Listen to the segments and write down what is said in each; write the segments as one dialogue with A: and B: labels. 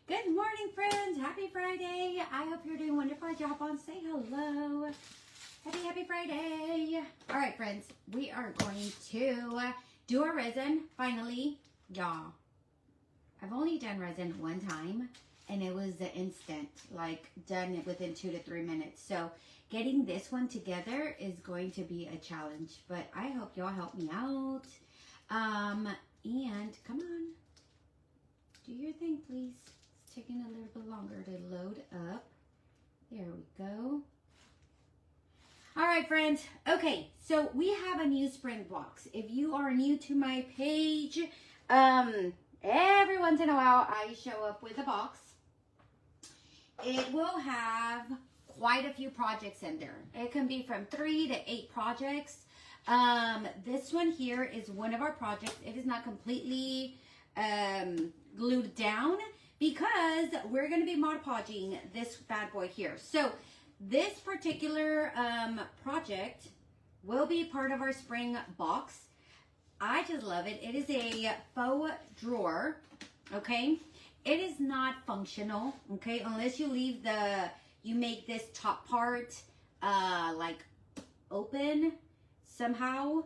A: Good morning, friends. Happy Friday. I hope you're doing wonderful. Job on. Say hello. Happy Friday. All right, friends. We are going to do our resin finally. Y'all, I've only done resin one time, and it was the instant, like done within 2 to 3 minutes. So getting this one together is going to be a challenge, but I hope y'all help me out. And come on, do your thing, please. It's taking a little bit longer to load up. There we go. All right, friends. Okay, so we have a new spring box. If you are new to my page, every once in a while I show up with a box. It will have quite a few projects in there. It can be from 3 to 8 projects. This one here is one of our projects. It is not completely glued down because we're going to be Mod Podging this bad boy here. So this particular project will be part of our spring box. I just love it. It is a faux drawer, okay? It is not functional, okay? Unless you leave you make this top part like open somehow.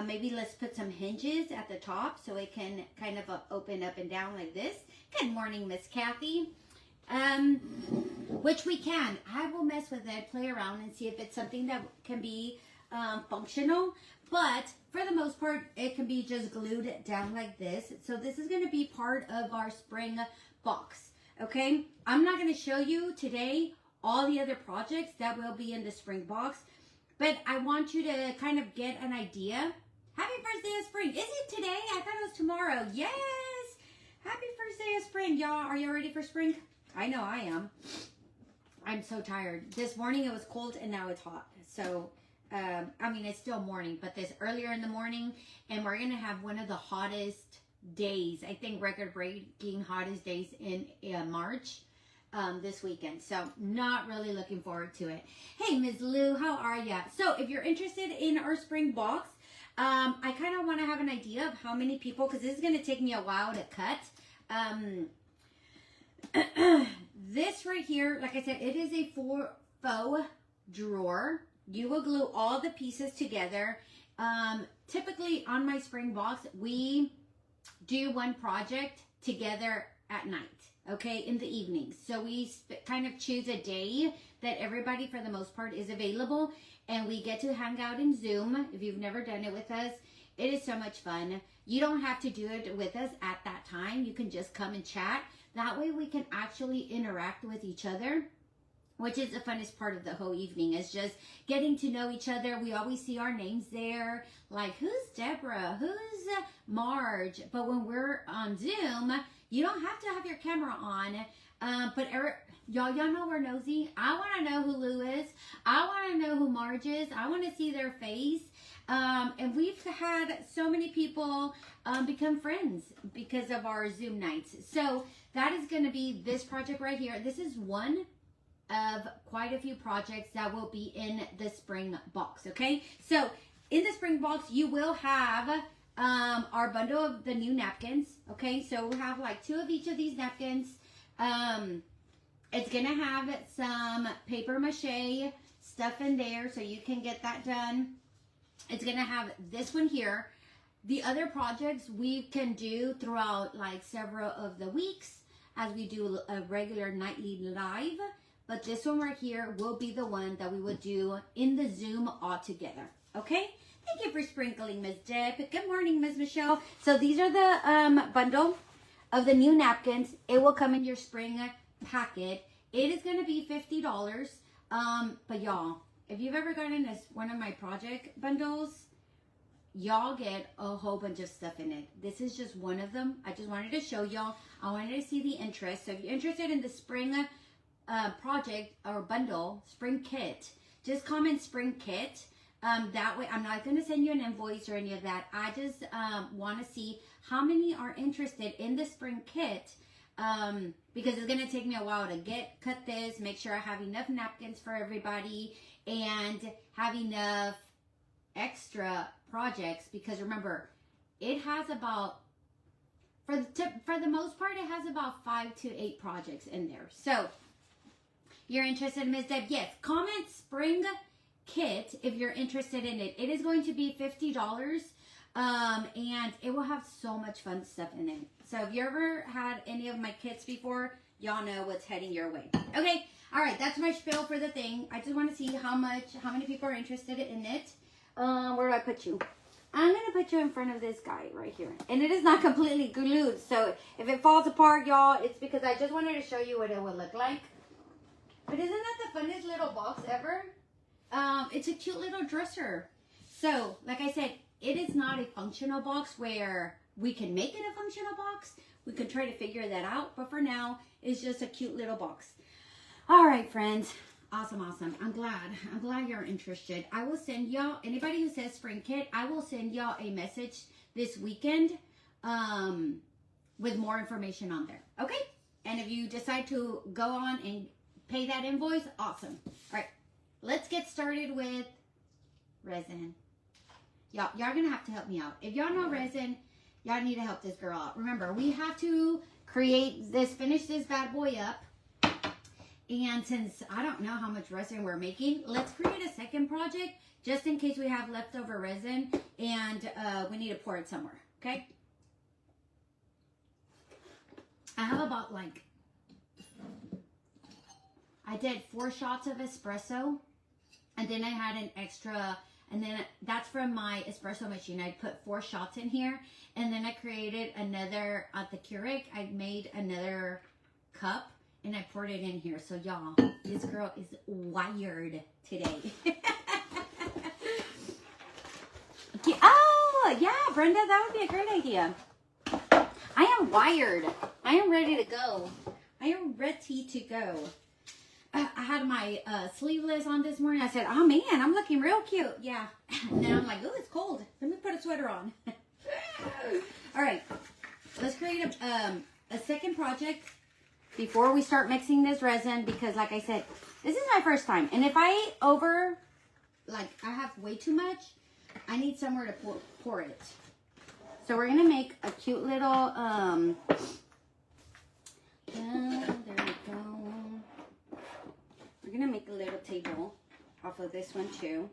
A: Maybe let's put some hinges at the top so it can kind of open up and down like this. Good morning, Miss Kathy. Which we can. I will mess with it, play around, and see if it's something that can be functional. But for the most part, it can be just glued down like this. So this is going to be part of our spring box. Okay? I'm not going to show you today all the other projects that will be in the spring box. But I want you to kind of get an idea. Happy first day of spring. Is it today? I thought it was tomorrow. Yes! Happy first day of spring, y'all. Are you ready for spring? I know I am. I'm so tired. This morning it was cold and now it's hot. So, I mean, it's still morning, but this earlier in the morning, and we're going to have one of the hottest days. I think record-breaking hottest days in March. This weekend. So not really looking forward to it. Hey, Ms. Lou, how are ya? So if you're interested in our spring box, I kind of want to have an idea of how many people, because this is going to take me a while to cut. This right here, like I said, it is a faux drawer. You will glue all the pieces together. Typically on my spring box, we do one project together at night. Okay, in the evenings. So we kind of choose a day that everybody, for the most part, is available. And we get to hang out in Zoom. If you've never done it with us, it is so much fun. You don't have to do it with us at that time. You can just come and chat. That way we can actually interact with each other, which is the funnest part of the whole evening, is just getting to know each other. We always see our names there, like who's Deborah, who's Marge. But when we're on Zoom, you don't have to have your camera on. But y'all know we're nosy. I want to know who Lou is. I want to know who Marge is. I want to see their face. And we've had so many people become friends because of our Zoom nights. So that is going to be this project right here. This is one of quite a few projects that will be in the spring box. Okay, so in the spring box you will have our bundle of the new napkins. Okay, so we'll have like 2 of each of these napkins. It's gonna have some paper mache stuff in there so you can get that done. It's gonna have this one here. The other projects we can do throughout like several of the weeks as we do a regular nightly live. But this one right here will be the one that we will do in the Zoom all together. Okay? Thank you for sprinkling, Ms. Deb. Good morning, Ms. Michelle. So these are the bundle of the new napkins. It will come in your spring packet. It is going to be $50. But y'all, if you've ever gotten one of my project bundles, y'all get a whole bunch of stuff in it. This is just one of them. I just wanted to show y'all. I wanted to see the interest. So if you're interested in the spring project or bundle, spring kit, just comment spring kit. That way, I'm not going to send you an invoice or any of that. I just want to see how many are interested in the spring kit, because it's going to take me a while to cut this, make sure I have enough napkins for everybody, and have enough extra projects. Because remember, it has about for the most part, it has about 5 to 8 projects in there. So you're interested in Ms. Deb? Yes. Comment spring kit if you're interested in it. It is going to be $50. And it will have so much fun stuff in it. So if you ever had any of my kits before, y'all know what's heading your way. Okay. All right. That's my spiel for the thing. I just want to see how many people are interested in it. Where do I put you? I'm going to put you in front of this guy right here. And it is not completely glued. So if it falls apart, y'all, it's because I just wanted to show you what it would look like. But isn't that the funnest little box ever? It's a cute little dresser. So, like I said, it is not a functional box where we can make it a functional box. We could try to figure that out. But for now, it's just a cute little box. All right, friends. Awesome, awesome. I'm glad you're interested. I will send y'all, anybody who says spring kit, I will send y'all a message this weekend with more information on there. Okay? And if you decide to go on and pay that invoice, awesome. All right. Let's get started with resin. Y'all gonna have to help me out. If y'all know resin, y'all need to help this girl out. Remember, we have to finish this bad boy up. And since I don't know how much resin we're making, let's create a second project just in case we have leftover resin and we need to pour it somewhere, okay? I have about I did 4 shots of espresso, and then I had an extra, and then that's from my espresso machine. I put 4 shots in here, and then I created another, at the Keurig, I made another cup, and I poured it in here. So y'all, this girl is wired today. Okay. Oh, yeah, Brenda, that would be a great idea. I am wired. I am ready to go. I am ready to go. I had my sleeveless on this morning. I said, oh man, I'm looking real cute. Yeah. And then I'm like, oh, it's cold. Let me put a sweater on. All right. Let's create a second project before we start mixing this resin, because like I said, this is my first time. And if I I have way too much, I need somewhere to pour it. So we're going to make a cute little, there we go. We're going to make a little table off of this one too.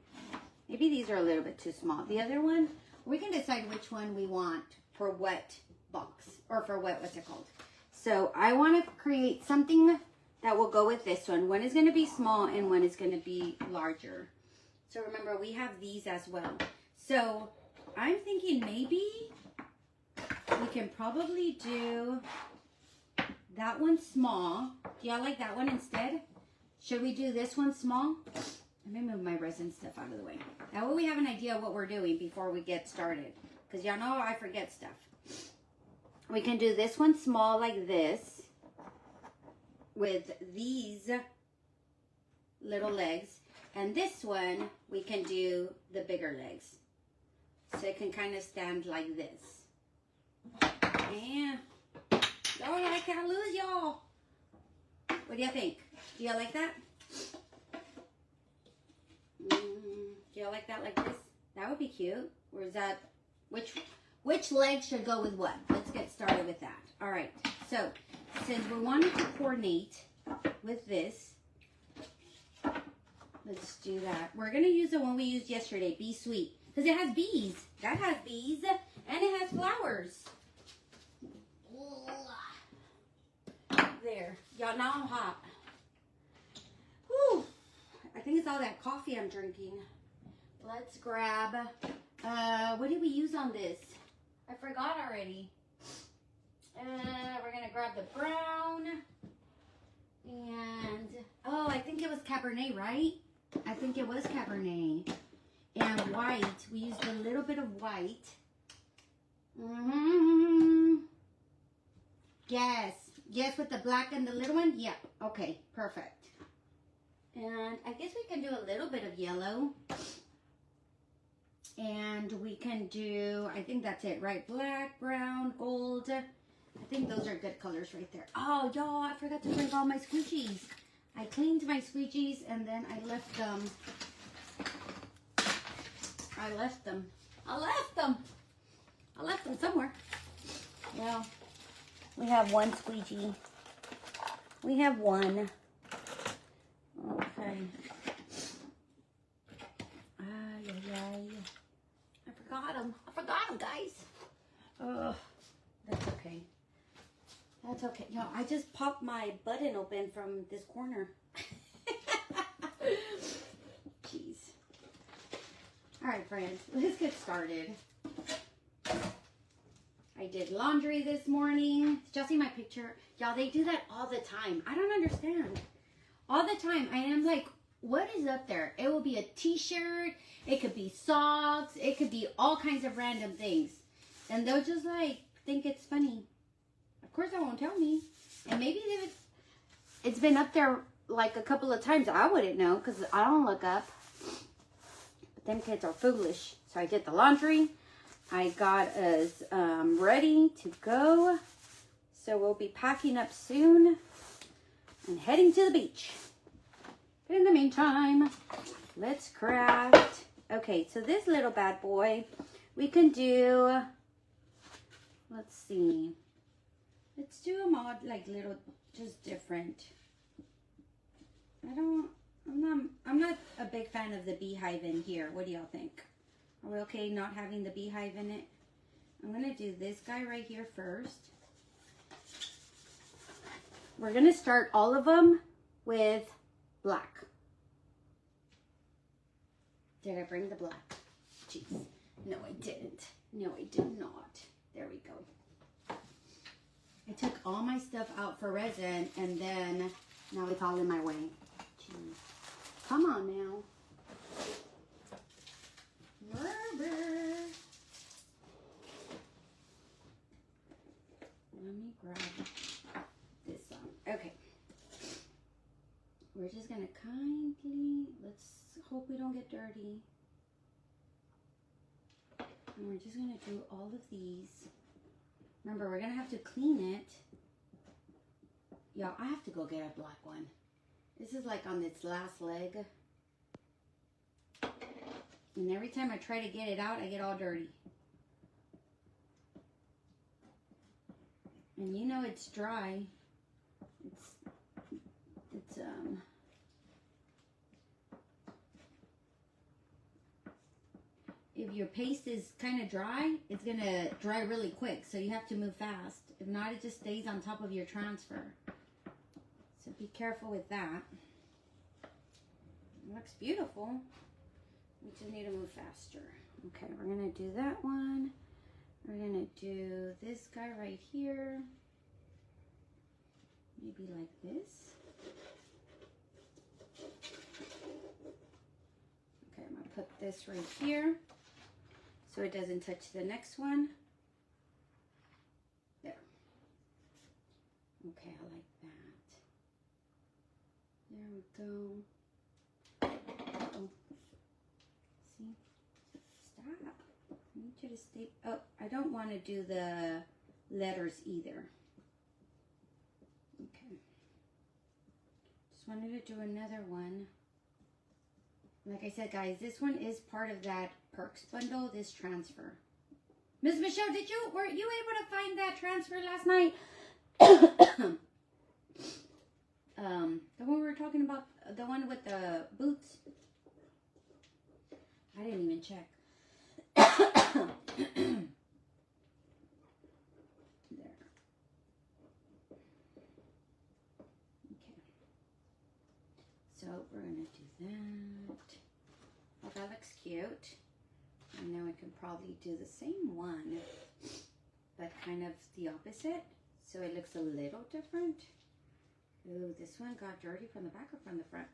A: Maybe these are a little bit too small. The other one, we can decide which one we want for what box, or for what's it called. So I want to create something that will go with this one. One is going to be small and one is going to be larger. So remember, we have these as well. So I'm thinking maybe we can probably do that one small. Do y'all like that one instead? Should we do this one small? Let me move my resin stuff out of the way. That way we have an idea of what we're doing before we get started. Because y'all know I forget stuff. We can do this one small like this with these little legs. And this one, we can do the bigger legs. So it can kind of stand like this. Yeah. Oh, I can't lose y'all. What do you think? Do y'all like that? Do y'all like that like this? That would be cute. Or is that, which leg should go with what? Let's get started with that. All right. So, since we're wanting to coordinate with this, let's do that. We're going to use the one we used yesterday, Bee Sweet. Because it has bees. That has bees. And it has flowers. There. Y'all, now I'm hot. Whew. I think it's all that coffee I'm drinking. Let's grab, what did we use on this? I forgot already. We're going to grab the brown. And, oh, I think it was Cabernet, right? I think it was Cabernet. And white. We used a little bit of white. Yes. Yes, with the black and the little one? Yep. Okay, perfect. And I guess we can do a little bit of yellow. And we can do, I think that's it, right? Black, brown, gold. I think those are good colors right there. Oh, y'all, I forgot to bring all my squeegees. I cleaned my squeegees and then I left them. I left them somewhere. Well, We have one squeegee. We have one. Okay. Ay, ay, ay. I forgot him. I forgot him, guys. Ugh. That's okay. That's okay. No, I just popped my button open from this corner. Jeez. All right, friends. Let's get started. I did laundry this morning. Did y'all see my picture? Y'all, they do that all the time. I don't understand. All the time. I am like, what is up there? It will be a t-shirt. It could be socks. It could be all kinds of random things. And they'll just like think it's funny. Of course, they won't tell me. And maybe it's been up there like a couple of times. I wouldn't know because I don't look up. But them kids are foolish. So I did the laundry. I got us ready to go. So we'll be packing up soon and heading to the beach. But in the meantime, let's craft. Okay, so this little bad boy, we can do, let's see. Let's do them all like little, just different. I'm not a big fan of the beehive in here. What do y'all think? Are we okay not having the beehive in it? I'm going to do this guy right here first. We're going to start all of them with black. Did I bring the black? Jeez. No, I didn't. No, I did not. There we go. I took all my stuff out for resin and then now it's all in my way. Jeez. Come on now. Let me grab this one. Okay. We're just gonna kindly, let's hope we don't get dirty. And we're just gonna do all of these. Remember, we're gonna have to clean it. Y'all, I have to go get a black one. This is like on its last leg. And every time I try to get it out, I get all dirty. And you know it's dry. If your paste is kind of dry, it's gonna dry really quick. So you have to move fast. If not, it just stays on top of your transfer. So be careful with that. It looks beautiful. We just need to move faster. Okay, we're gonna do that one. We're gonna do this guy right here. Maybe like this. Okay, I'm gonna put this right here so it doesn't touch the next one. There. Okay, I like that. There we go. See? Stop. I need you to stay. Oh, I don't want to do the letters either. Okay. Just wanted to do another one. Like I said, guys, this one is part of that Perks bundle, this transfer. Miss Michelle, were you able to find that transfer last night? The one we were talking about, the one with the boots. I didn't even check. There. Okay. So we're gonna do that. Oh, that looks cute. And then we can probably do the same one, but kind of the opposite. So it looks a little different. Ooh, this one got dirty from the back or from the front?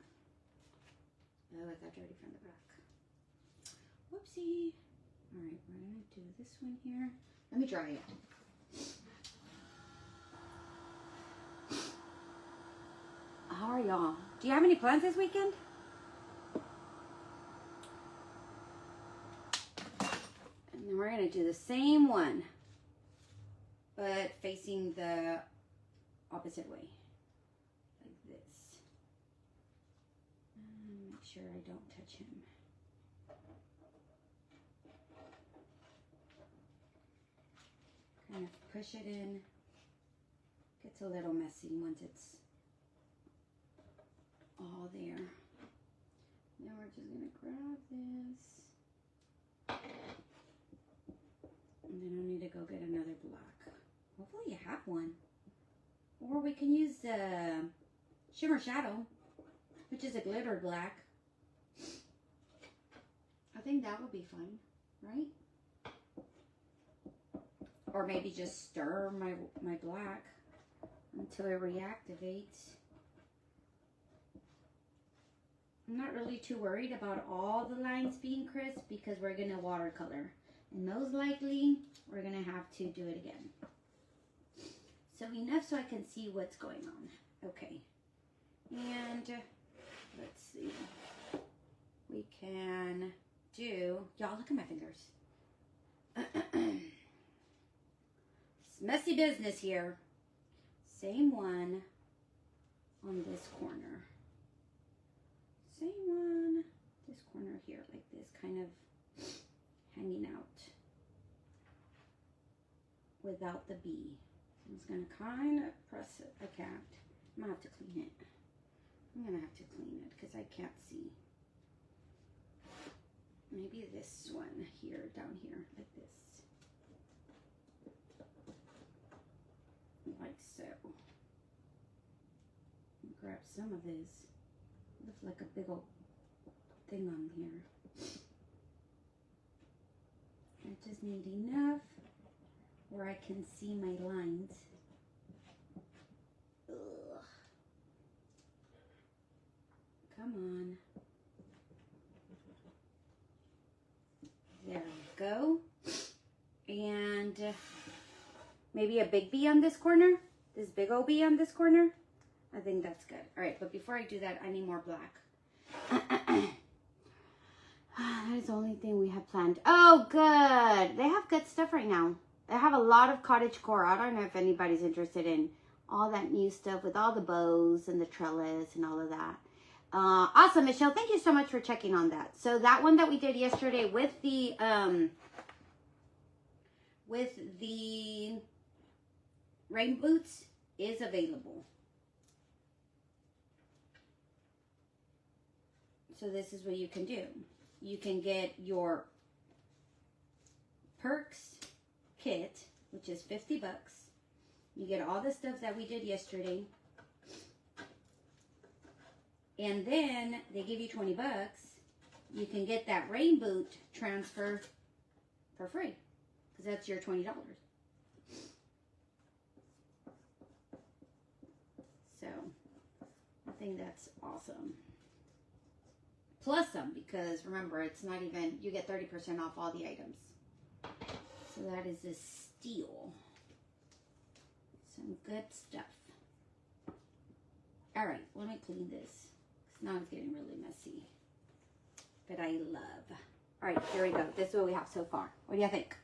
A: Oh, it got dirty from the back. Whoopsie. All right, we're gonna do this one here. Let me dry it. How are y'all? Do you have any plans this weekend? And then we're gonna do the same one, but facing the opposite way. Make sure I don't touch him. Kind of push it in. gets a little messy once it's all there. Now we're just gonna grab this. And then I need to go get another black. Hopefully you have one. Or we can use Shimmer Shadow, which is a glitter black. I think that would be fine, right? Or maybe just stir my black until it reactivates. I'm not really too worried about all the lines being crisp because we're going to watercolor. And most likely, we're going to have to do it again. So enough so I can see what's going on. Okay. And let's see. We can do, y'all look at my fingers. It's messy business here. Same one on this corner. Same one, this corner here, like this, kind of hanging out without the B. I'm just gonna kind of press it. I can't. I'm gonna have to clean it. I'm gonna have to clean it because I can't see. Maybe this one here, down here, like this. Like so. Grab some of this. Looks like a big old thing on here. I just need enough where I can see my lines. Ugh. Come on. There we go. And maybe a big B on this corner. This big old B on this corner. I think that's good. All right, but before I do that, I need more black. That is the only thing we have planned. Oh, good. They have good stuff right now. They have a lot of cottagecore. I don't know if anybody's interested in all that new stuff with all the bows and the trellis and all of that. Awesome, Michelle. Thank you so much for checking on that. So that one that we did yesterday with the rain boots is available. So this is what you can do. You can get your Perks kit, which is 50 bucks. You get all the stuff that we did yesterday. And then they give you 20 bucks. You can get that rain boot transfer for free. Because that's your $20. So, I think that's awesome. Plus some, because remember, it's not even, you get 30% off all the items. So that is a steal. Some good stuff. All right, let me clean this. Because now it's getting really messy. But I love. All right, here we go. This is what we have so far. What do you think?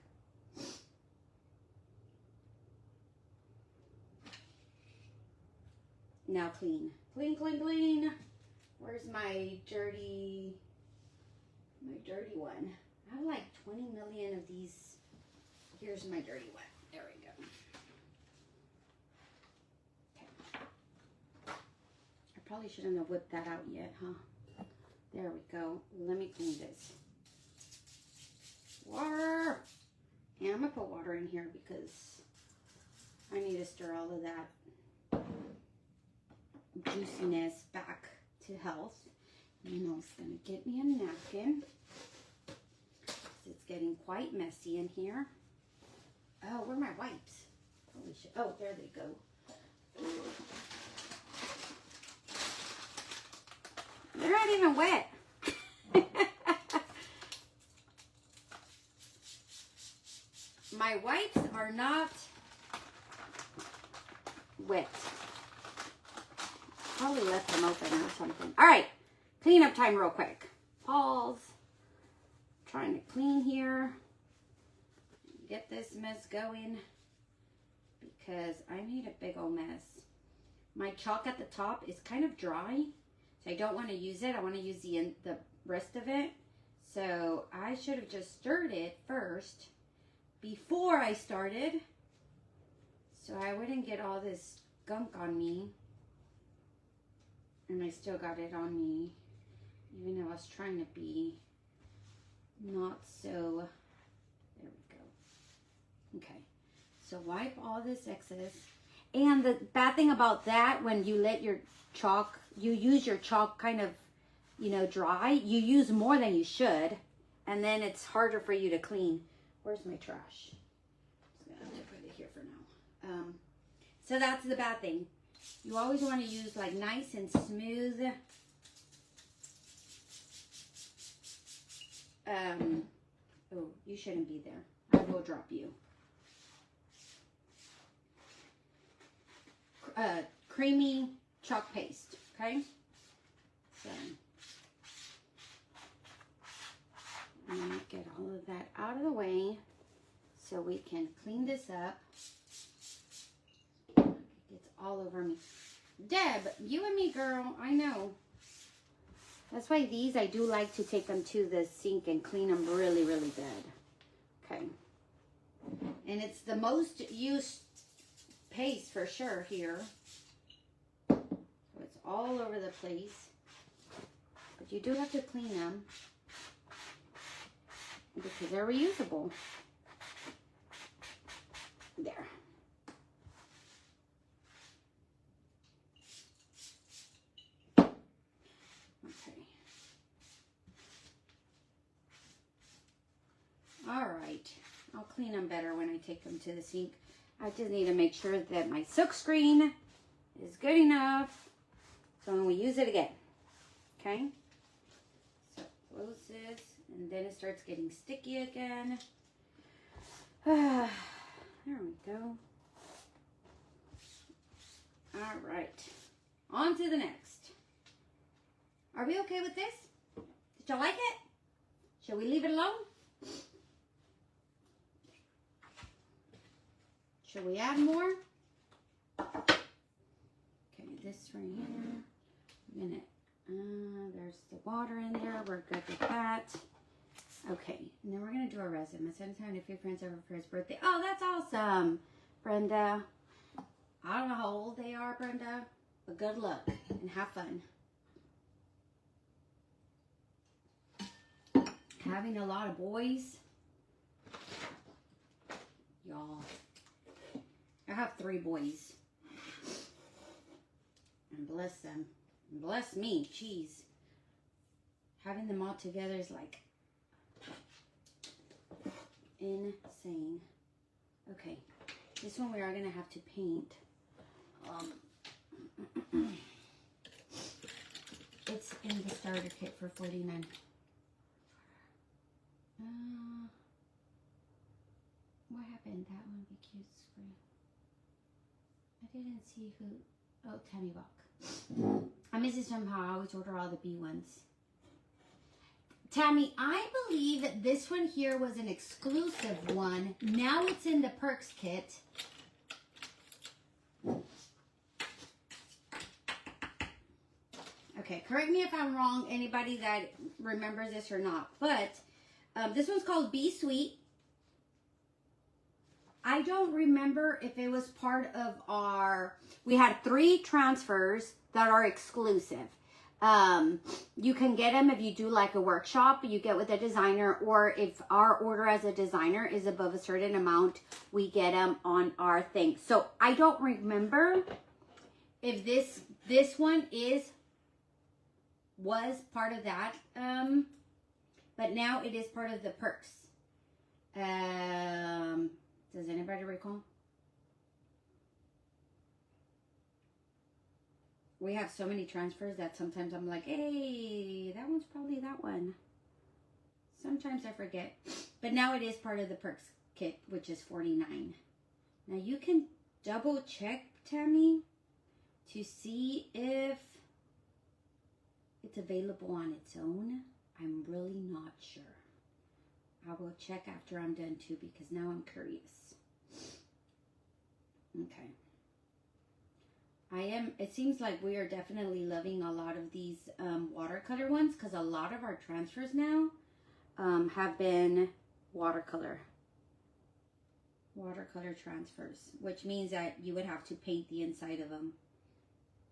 A: Now clean. Clean, clean, clean. Where's my dirty one? I have like 20 million of these. Here's my dirty one. There we go. Okay. I probably shouldn't have whipped that out yet, huh? There we go. Let me clean this. Water! And I'm going to put water in here because I need to stir all of that juiciness back to health. And I was going to get me a napkin. It's getting quite messy in here. Oh, where are my wipes? Holy shit. Oh, there they go. They're not even wet. My wipes are not wet. Probably left them open or something. All right, cleanup time real quick. Pause. Trying to clean here. Get this mess going because I made a big old mess. My chalk at the top is kind of dry, so I don't want to use it. I want to use the rest of it. So I should have just stirred it first before I started, so I wouldn't get all this gunk on me. And I still got it on me. Even though I was trying to be not so. There we go. Okay. So wipe all this excess. And the bad thing about that, when you let your chalk, you use your chalk kind of, you know, dry, you use more than you should. And then it's harder for you to clean. Where's my trash? I'm just gonna have to put it here for now. So that's the bad thing. You always want to use like nice and smooth. Oh, you shouldn't be there. I will drop you. Creamy chalk paste, okay? So, I'm gonna get all of that out of the way so we can clean this up. It's all over me. Deb, you and me, girl, I know. That's why these, I do like to take them to the sink and clean them really, really good. Okay. And it's the most used paste for sure here. So it's all over the place. But you do have to clean them because they're reusable. There. All right, I'll clean them better when I take them to the sink. I just need to make sure that my silk screen is good enough so when we use it again, okay? So close this, and then it starts getting sticky again. There we go. All right, on to the next. Are we okay with this? Did y'all like it? Shall we leave it alone? Should we add more? Okay, this right here. I'm gonna, there's the water in there. We're good with that. Okay, and then we're gonna do a resin. I sent time to a few friends over for his birthday. Oh, that's awesome, Brenda. I don't know how old they are, Brenda, but good luck and have fun. Having a lot of boys, y'all. I have 3 boys. And bless them. And bless me. Jeez. Having them all together is like insane. Okay. This one we are going to have to paint. It's in the starter kit for $49. What happened? That one be cute screen. I didn't see who. Oh, Tammy Bach. I miss it somehow. I always order all the B ones. Tammy, I believe that this one here was an exclusive one. Now it's in the Perks kit. Okay, correct me if I'm wrong, anybody that remembers this or not. But this one's called Be Sweet. I don't remember if it was part of our, we had 3 transfers that are exclusive. You can get them if you do like a workshop, you get with a designer, or if our order as a designer is above a certain amount, we get them on our thing. So I don't remember if this one was part of that, but now it is part of the Perks. Does anybody recall? We have so many transfers that sometimes I'm like, hey, that one's probably that one. Sometimes I forget. But now it is part of the Perks kit, which is $49. Now you can double check, Tammy, to see if it's available on its own. I'm really not sure. I will check after I'm done too, because now I'm curious. Okay. It seems like we are definitely loving a lot of these watercolor ones, because a lot of our transfers now have been watercolor. watercolor transfers, which means that you would have to paint the inside of them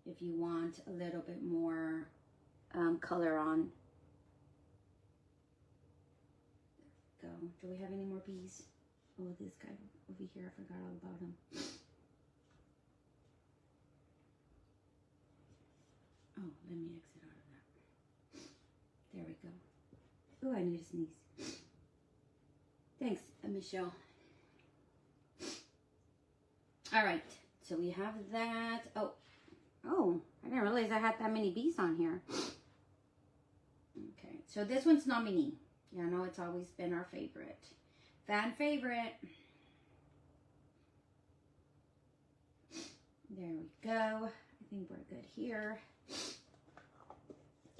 A: if you want a little bit more color on. Go. Do we have any more bees? Oh, this guy over here, I forgot all about him. Oh, let me exit out of that. There we go. Oh, I need to sneeze. Thanks, Michelle. All right, so we have that. Oh, I didn't realize I had that many bees on here. Okay, so this one's nominee. Yeah, I know it's always been our favorite. Fan favorite. There we go. I think we're good here.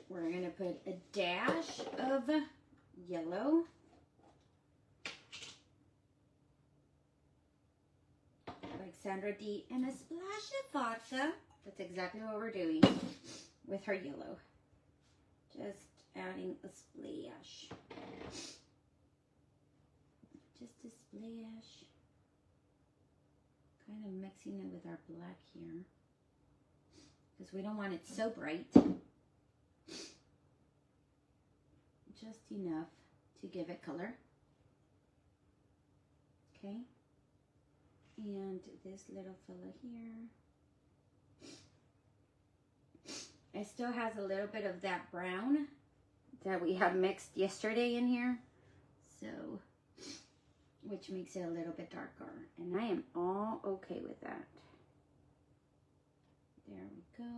A: We're going to put a dash of yellow. Alexandra D. And a splash of vodka. That's exactly what we're doing with her yellow. Just adding a splash. Just a splash. Kind of mixing it with our black here. Because we don't want it so bright. Just enough to give it color. Okay. And this little fella here. It still has a little bit of that brown that we had mixed yesterday in here. So, which makes it a little bit darker. And I am all okay with that. There we go.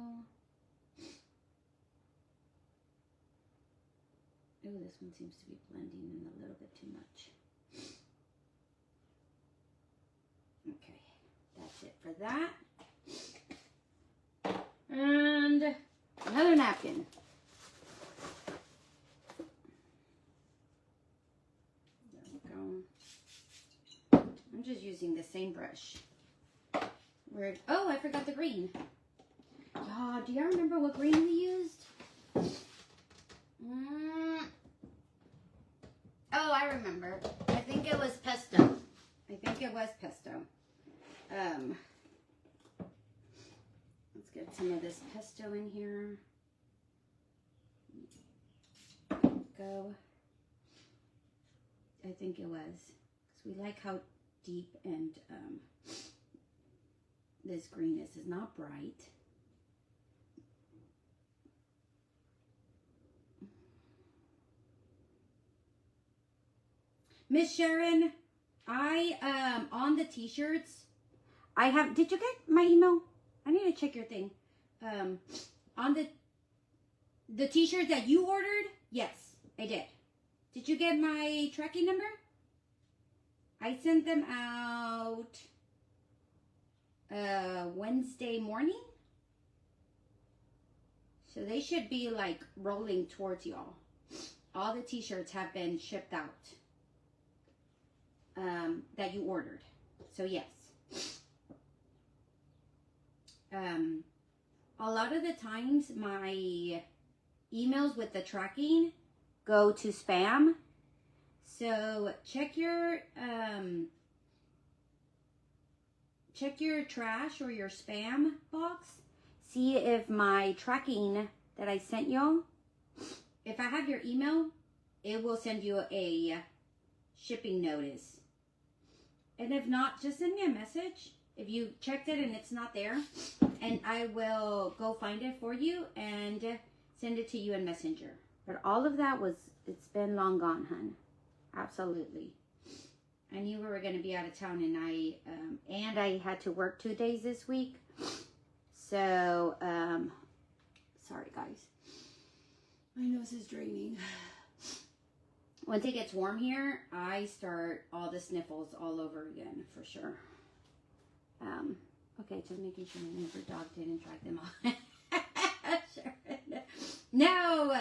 A: Oh, this one seems to be blending in a little bit too much. Okay, that's it for that. And another napkin. There we go. I'm just using the same brush. Oh, I forgot the green. Oh, do y'all remember what green we used? Oh, I remember. I think it was pesto. Let's get some of this pesto in here. Go. I think it was. Because we like how deep and this green is. It's not bright. Miss Sharon, I on the t-shirts, I have, did you get my email? I need to check your thing. On the t-shirts that you ordered, yes, I did. Did you get my tracking number? I sent them out Wednesday morning. So they should be like rolling towards y'all. All the t-shirts have been shipped out. That you ordered. So yes. A lot of the times my emails with the tracking go to spam. So check your trash or your spam box. See if my tracking that I sent y'all, if I have your email, it will send you a shipping notice. And if not, just send me a message if you checked it and it's not there, and I will go find it for you and send it to you in Messenger. But all of that it's been long gone, hun. Absolutely. I knew we were going to be out of town, and I had to work 2 days this week. So, sorry guys. My nose is draining. Once it gets warm here, I start all the sniffles all over again, for sure. Okay, just making sure my neighbor dog didn't drag them off. Sure. No!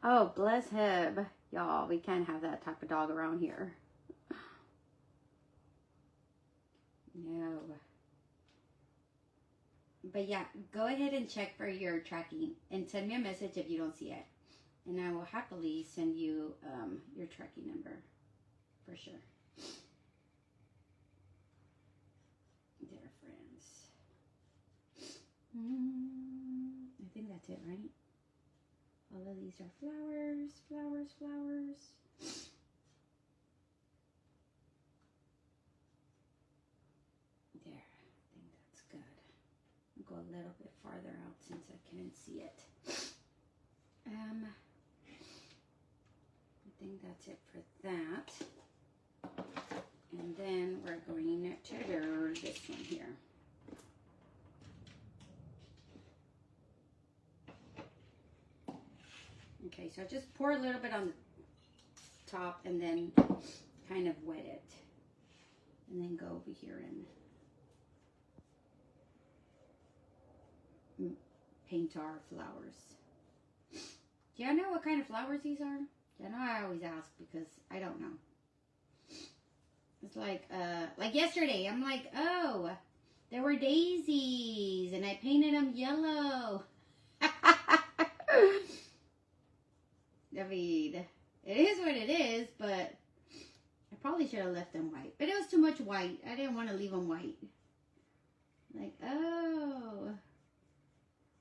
A: Oh, bless him. Y'all, we can't have that type of dog around here. No. But yeah, go ahead and check for your tracking and send me a message if you don't see it. And I will happily send you your tracking number, for sure. that's it, right? All of these are flowers, flowers, flowers. There, I think that's good. I'll go a little bit farther out since I can't see it. I think that's it for that. And then we're going to do this one here. Okay, so just pour a little bit on the top and then kind of wet it. And then go over here and paint our flowers. Do y'all know what kind of flowers these are? I know I always ask because I don't know. It's like yesterday, I'm like, oh, there were daisies and I painted them yellow. I mean, it is what it is, but I probably should have left them white. But it was too much white. I didn't want to leave them white. Like, oh,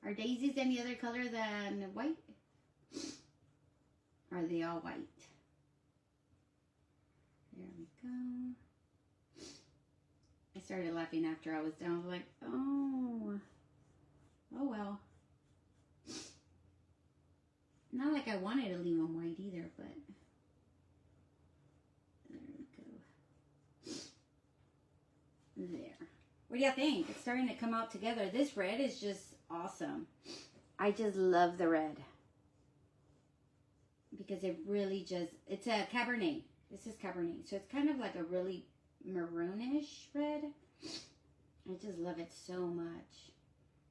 A: are daisies any other color than white? Are they all white? There we go. I started laughing after I was done. I was like, oh well. Not like I wanted to leave them white either, but there we go. There. What do you think? It's starting to come out together. This red is just awesome. I just love the red. Because it really just, it's a Cabernet. This is Cabernet. So it's kind of like a really maroonish red. I just love it so much.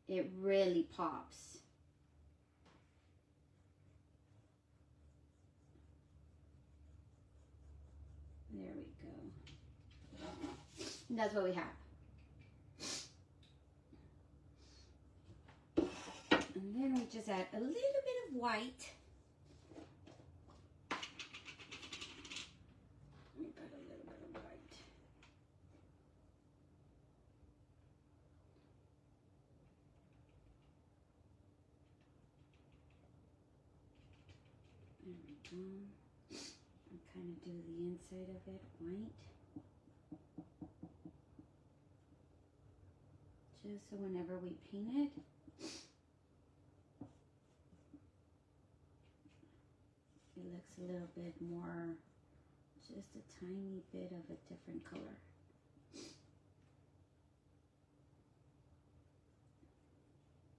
A: It really pops. There we go. And that's what we have. And then we just add a little bit of white. And kind of do the inside of it white. Just so whenever we paint it, it looks a little bit more, just a tiny bit of a different color.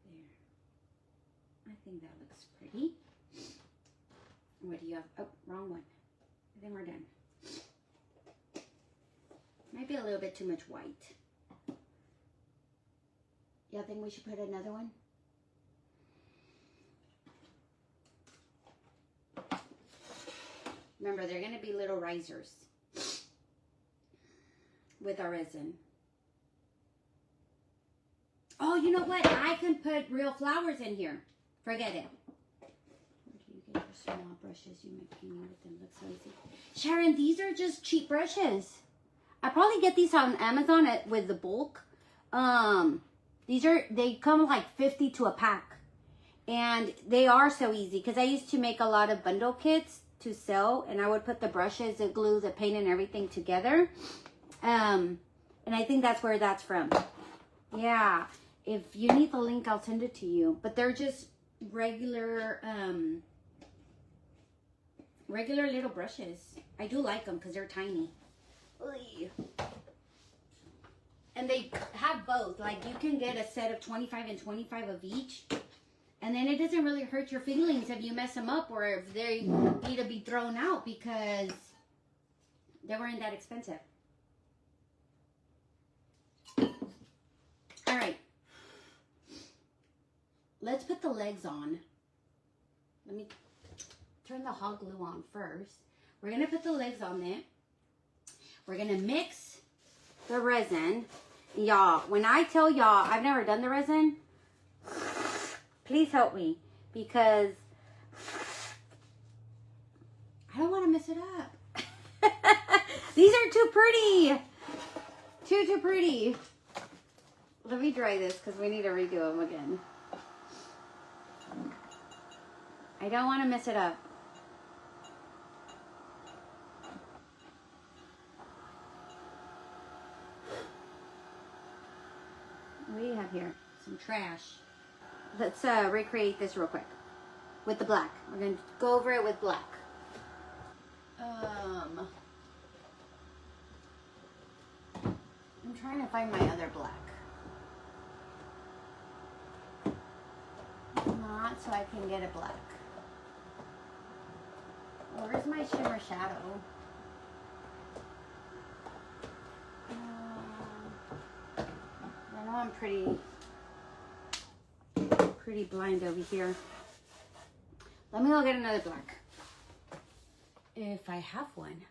A: There. I think that looks pretty. What do you have? Oh, wrong one. I think we're done. Might be a little bit too much white. Y'all think we should put another one? Remember, they're going to be little risers with our resin. Oh, you know what? I can put real flowers in here. Forget it. Small brushes, you make painting with them look so easy. Sharon, these are just cheap brushes. I probably get these on Amazon with the bulk. They come like 50 to a pack. And they are so easy because I used to make a lot of bundle kits to sell, and I would put the brushes, the glue, the paint, and everything together. And I think that's where that's from. Yeah. If you need the link, I'll send it to you. But they're just regular little brushes. I do like them because they're tiny. Oy. And they have both. Like, you can get a set of 25 and 25 of each. And then it doesn't really hurt your feelings if you mess them up or if they need to be thrown out because they weren't that expensive. All right. Let's put the legs on. Let me turn the hot glue on first. We're going to put the legs on it. We're going to mix the resin. Y'all, when I tell y'all I've never done the resin, please help me because I don't want to mess it up. These are too pretty. Too pretty. Let me dry this because we need to redo them again. I don't want to mess it up. What do you have here? Some trash. Let's recreate this real quick with the black. We're going to go over it with black. I'm trying to find my other black. Not so I can get a black. Where's my shimmer shadow? I know I'm pretty blind over here. Let me go get another black. If I have one.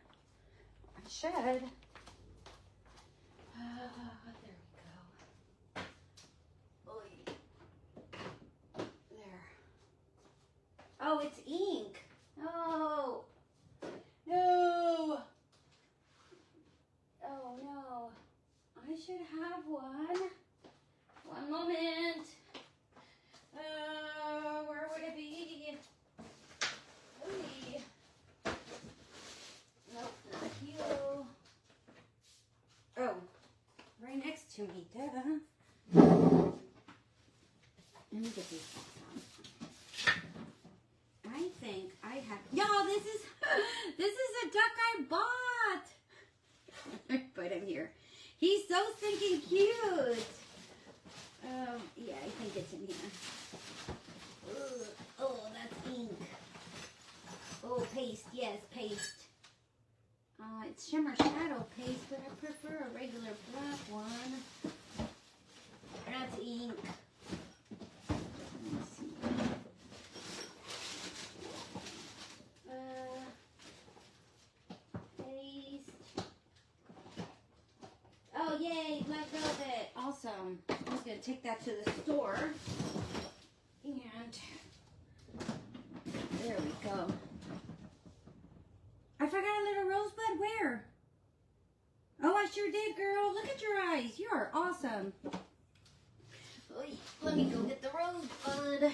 A: I should. There we go. Oy. There. Oh, it's ink. No. No. Oh, no. I should have one. One moment. Where would it be? Oy. Nope, not you. Oh, right next to me, duh. Let me get these box on. I think I have. Y'all, this is a duck I bought. I put him here. He's so stinking cute. Yeah, I think it's in here. Ugh. Oh, that's ink. Oh, paste. Yes, paste. It's shimmer shadow paste, but I prefer a regular black one. That's ink. Let me see. Paste. Oh, yay, black velvet. Awesome. I'm just going to take that to the store. And there we go. I forgot a little rosebud. Where? Oh, I sure did, girl. Look at your eyes. You are awesome. Oy, let me go get the rosebud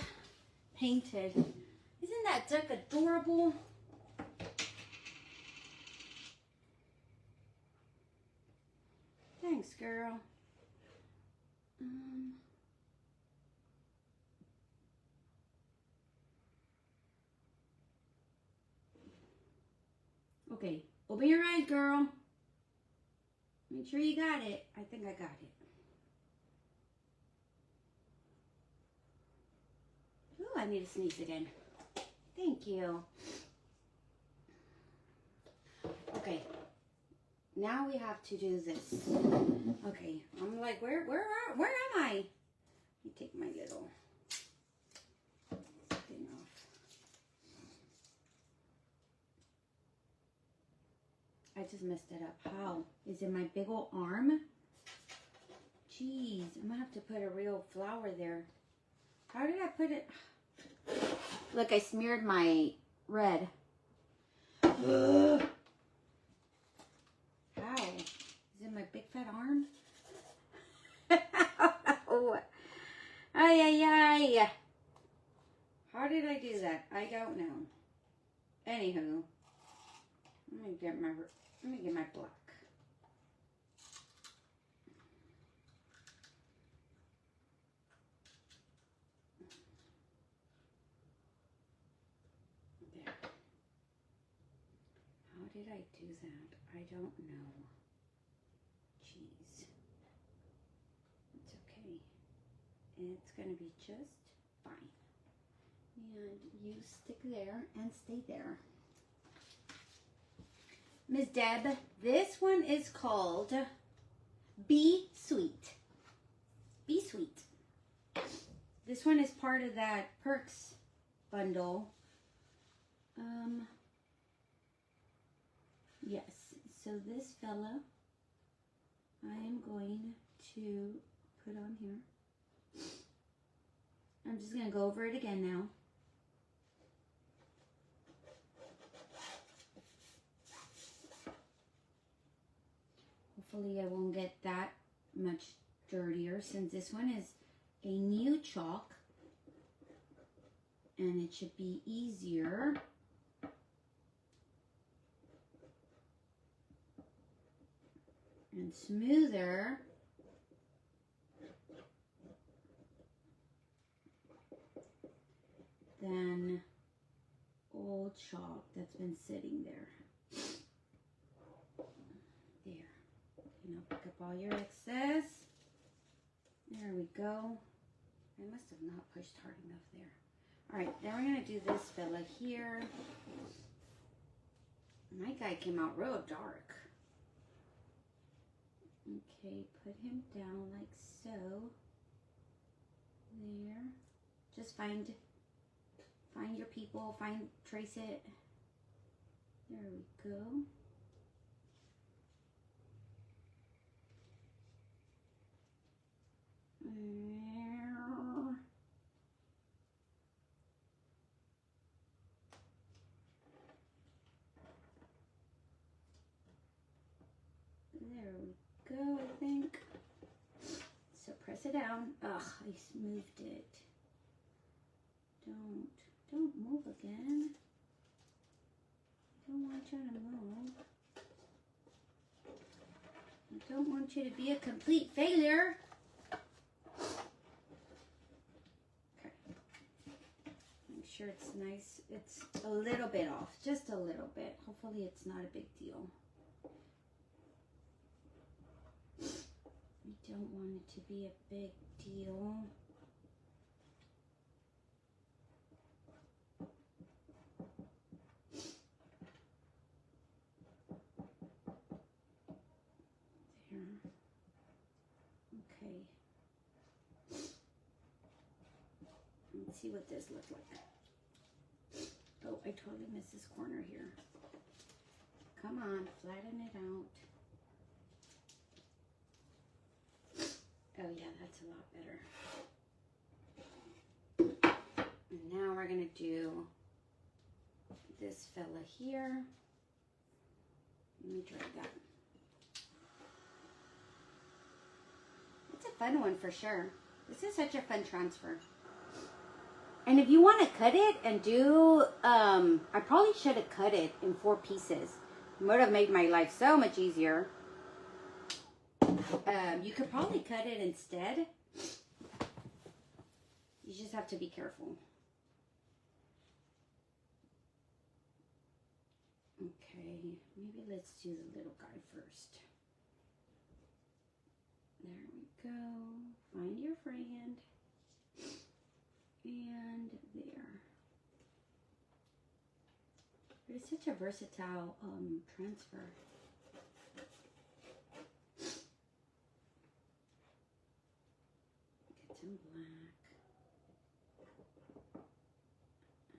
A: painted. Isn't that duck adorable? Thanks, girl. Okay, open your eyes, girl. Make sure you got it. I think I got it. Ooh, I need to sneeze again. Thank you. Okay, now we have to do this. Okay, I'm like, where am I? Let me take my little thing off. I just messed it up. How? Is it my big old arm? Jeez, I'm gonna have to put a real flower there. How did I put it? Look, I smeared my red. How? Is it my big fat arm? Oh. Ay, ay, ay. How did I do that? I don't know. Anywho, let me get my black. There. How did I do that? I don't know. Jeez. It's okay. It's gonna be just fine. And you stick there and stay there. Ms. Deb, this one is called Be Sweet. Be Sweet. This one is part of that Perks bundle. Yes, so this fella I am going to put on here. I'm just going to go over it again now. Hopefully I won't get that much dirtier since this one is a new chalk. and it should be easier. And smoother than old chalk that's been sitting there. There. You know, pick up all your excess. There we go. I must have not pushed hard enough there. All right, now we're going to do this fella here. My guy came out real dark. Okay, put him down like so. There. Just find your people, trace it. There we go. There we go, I think. So press it down. Ugh, I smoothed it. Don't move again. I don't want you to move. I don't want you to be a complete failure. Okay. Make sure it's nice. It's a little bit off, just a little bit. Hopefully it's not a big deal. We don't want it to be a big deal. Okay. Let's see what this looks like. Oh, I totally missed this corner here. Come on, flatten it out. Oh yeah, that's a lot better. And now we're gonna do this fella here. Let me try that. It's a fun one for sure. This is such a fun transfer. And if you want to cut it and do, I probably should have cut it in 4 pieces. It would have made my life so much easier. You could probably cut it instead. You just have to be careful. Okay, maybe let's do the little guy first. There we go. Find your friend. And there. But it's such a versatile transfer. Get some black.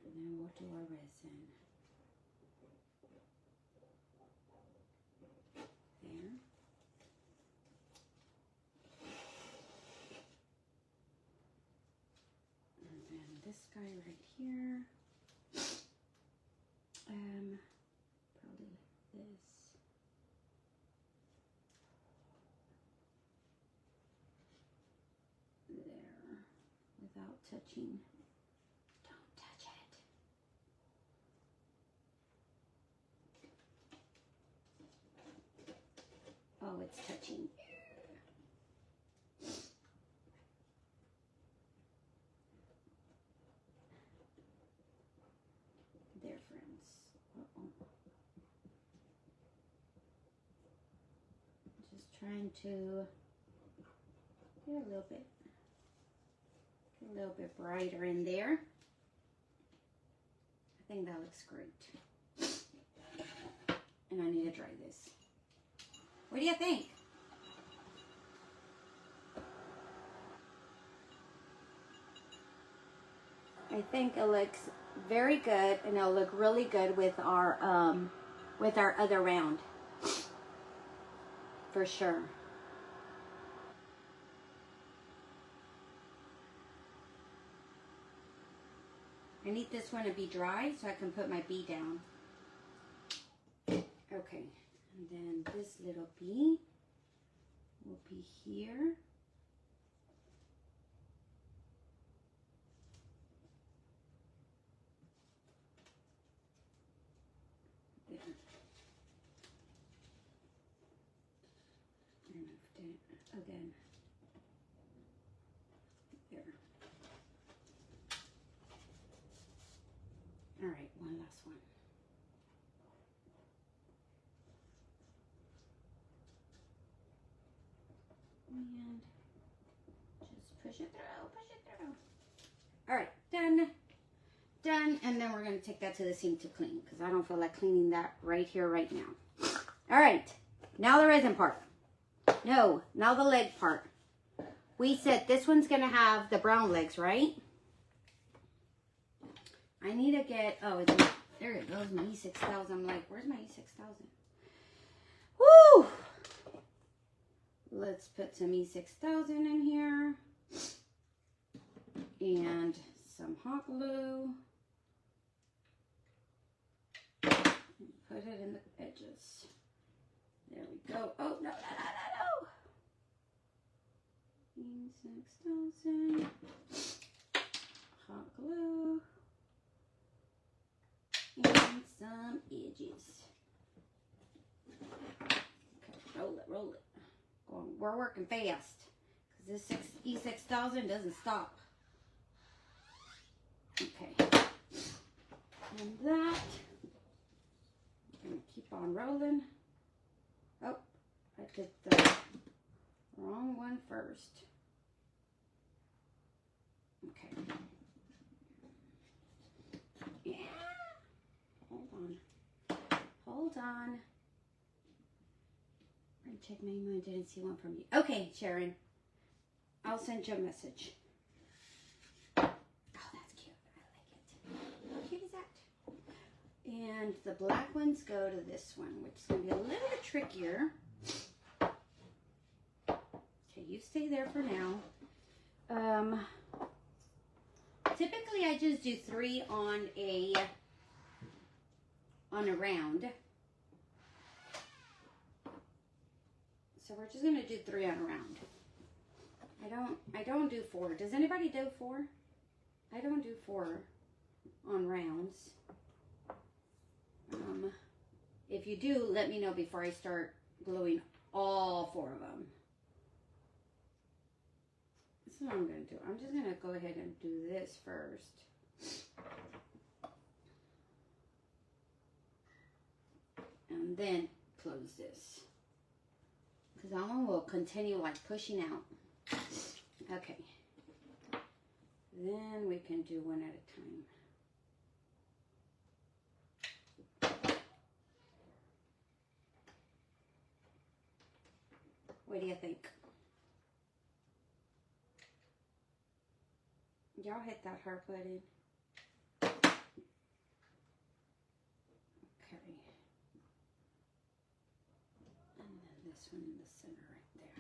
A: And then we'll do our resin. There. This guy right here, probably this. There, without touching. Don't touch it. Oh, it's touching. Trying to get a little bit brighter in there. I think that looks great. And I need to dry this. What do you think? I think it looks very good, and it'll look really good with our other round. For sure. I need this one to be dry so I can put my bee down. Okay, and then this little bee will be here. again. There. All right, one last one. And just push it through, push it through. All right, done. Done, and then we're going to take that to the sink to clean because I don't feel like cleaning that right here, right now. All right, now the resin part. No, now the leg part. We said this one's going to have the brown legs, right? I need to get, oh, there it goes, my E6000. I'm like, where's my E6000? Woo! Let's put some E6000 in here. And some hot glue. Put it in the edges. There we go. Oh, no, no, no, no, no. E6000. Hot glue. And some edges. Okay, roll it, roll it. We're working fast. Because this E6000 doesn't stop. Okay. And that. I'm going to keep on rolling. Oh, I did the wrong one first. Okay. Yeah. Hold on. Hold on. I'm going to check my email. I didn't see one from you. Okay, Sharon. I'll send you a message. Oh, that's cute. I like it. How cute is that? And the black ones go to this one, which is going to be a little bit trickier. Okay, you stay there for now. Typically, I just do 3 on a round. So we're just going to do 3 on a round. I don't do 4. Does anybody do 4? I don't do 4 on rounds. If you do, let me know before I start gluing all 4 of them. This is what I'm going to do. I'm just going to go ahead and do this first. And then close this. Because that one will continue like pushing out. Okay. Then we can do one at a time. What do you think? Y'all hit that heart button. Okay. And then this one in the center right there.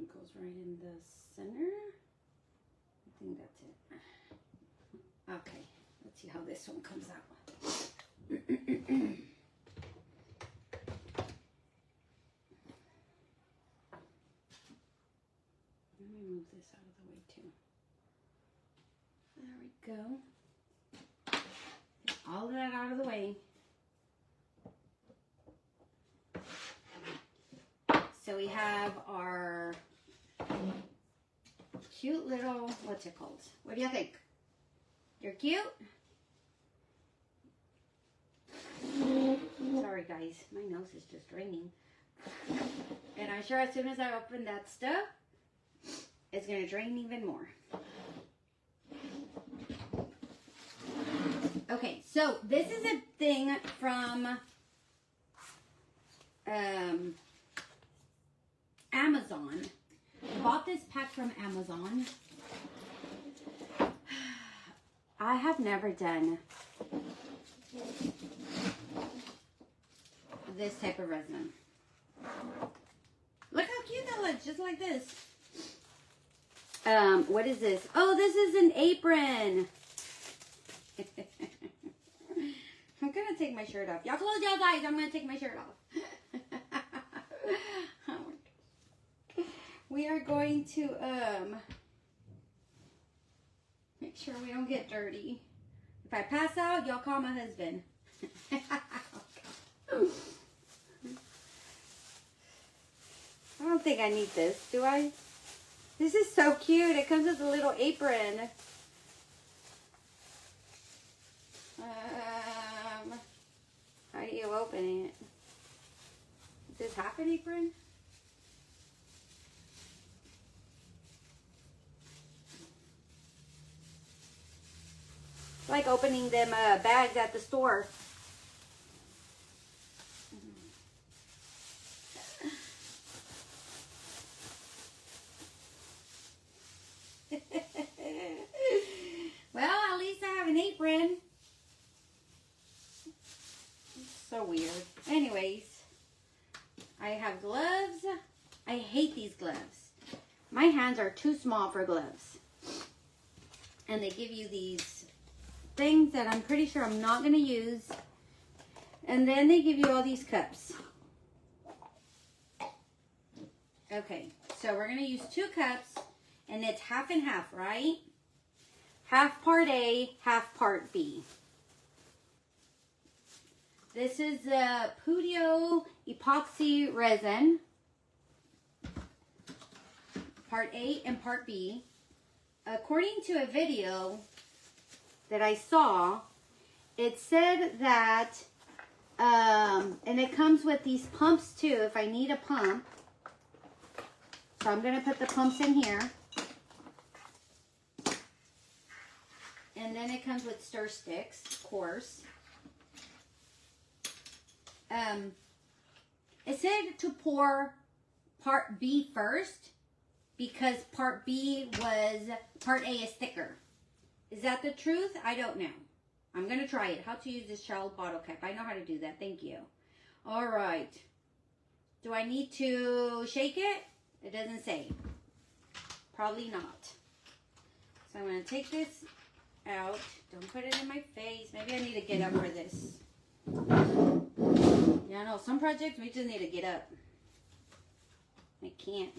A: It goes right in the center. I think that's it. Okay, let's see how this one comes out. Let me move this out of the way too. There we go. Get all of that out of the way. So we have our cute little, what's it called? What do you think? You're cute? Sorry guys, my nose is just draining. And I'm sure as soon as I open that stuff, it's going to drain even more. Okay, so this is a thing from Amazon. Bought this pack from Amazon. I have never done this type of resin. Look how cute that looks, just like this. What is this? Oh, this is an apron. I'm gonna take my shirt off. Y'all close your eyes. I'm gonna take my shirt off. Oh my gosh. We are going to Make sure we don't get dirty. If I pass out, y'all call my husband. I don't think I need this, do I? This is so cute. It comes with a little apron. How do you open it? Is this half an apron? It's like opening them bags at the store. Well, at least I have an apron. So weird. Anyways, I have gloves. I hate these gloves. My hands are too small for gloves. And they give you these things that I'm pretty sure I'm not going to use. And then they give you all these cups. Okay, so we're going to use 2 cups. And it's half and half, right? Half part A, half part B. This is the Pudio epoxy resin. Part A and part B. According to a video that I saw, it said that, and it comes with these pumps too, if I need a pump. So I'm going to put the pumps in here. And then it comes with stir sticks, of course. It said to pour part B first because part B was, part A is thicker. Is that the truth? I don't know. I'm going to try it. How to use this child bottle cap. I know how to do that. Thank you. All right. Do I need to shake it? It doesn't say. Probably not. So I'm going to take this out. Don't put it in my face. Maybe I need to get up for this. Yeah, I know. Some projects we just need to get up. I can't.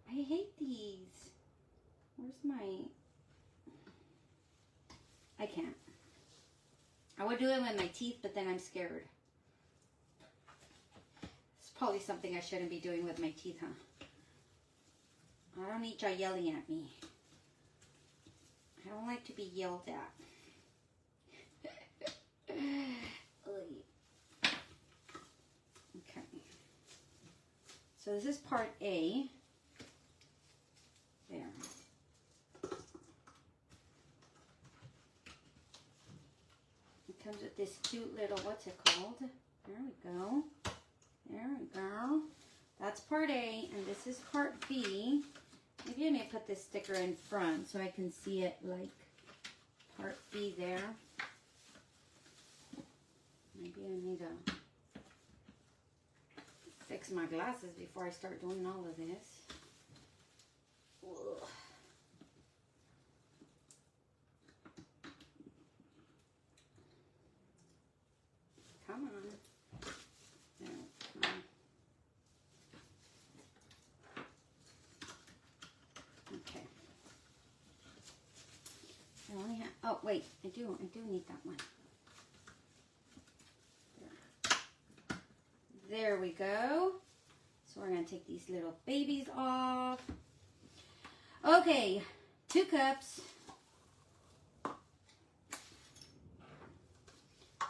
A: I hate these. Where's my... I can't. I would do it with my teeth, but then I'm scared. It's probably something I shouldn't be doing with my teeth, huh? I don't need y'all yelling at me. I don't like to be yelled at. Okay. So this is part A. There. It comes with this cute little, what's it called? There we go. There we go. That's part A, and this is part B. Maybe I may put this sticker in front so I can see it like part B there. Maybe I need to fix my glasses before I start doing all of this. Ugh. Come on. There, come on. Okay. I only have, oh wait, I do need that one. There we go. So we're going to take these little babies off. Okay, 2 cups.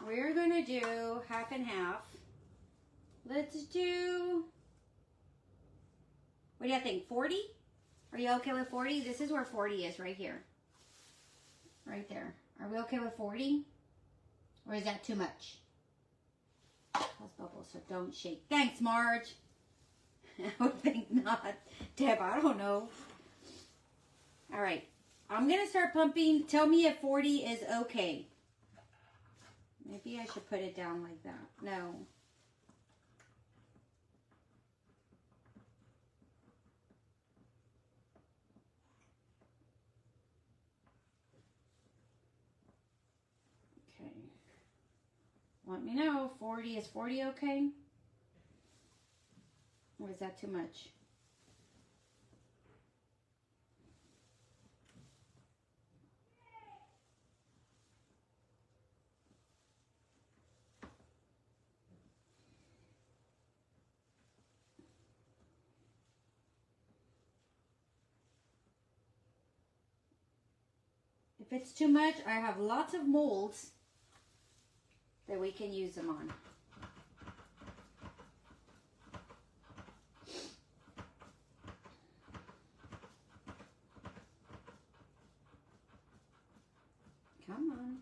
A: We're going to do half and half. Let's do, what do you think, 40? Are you okay with 40? This is where 40 is, right here. Right there. Are we okay with 40? Or is that too much? Cause bubbles, so don't shake. Thanks, Marge. I would think not. Deb, I don't know. All right. I'm going to start pumping. Tell me if 40 is okay. Maybe I should put it down like that. No. Okay. Let me know. 40, is 40 okay? Or is that too much? If it's too much, I have lots of molds that we can use them on. Come on.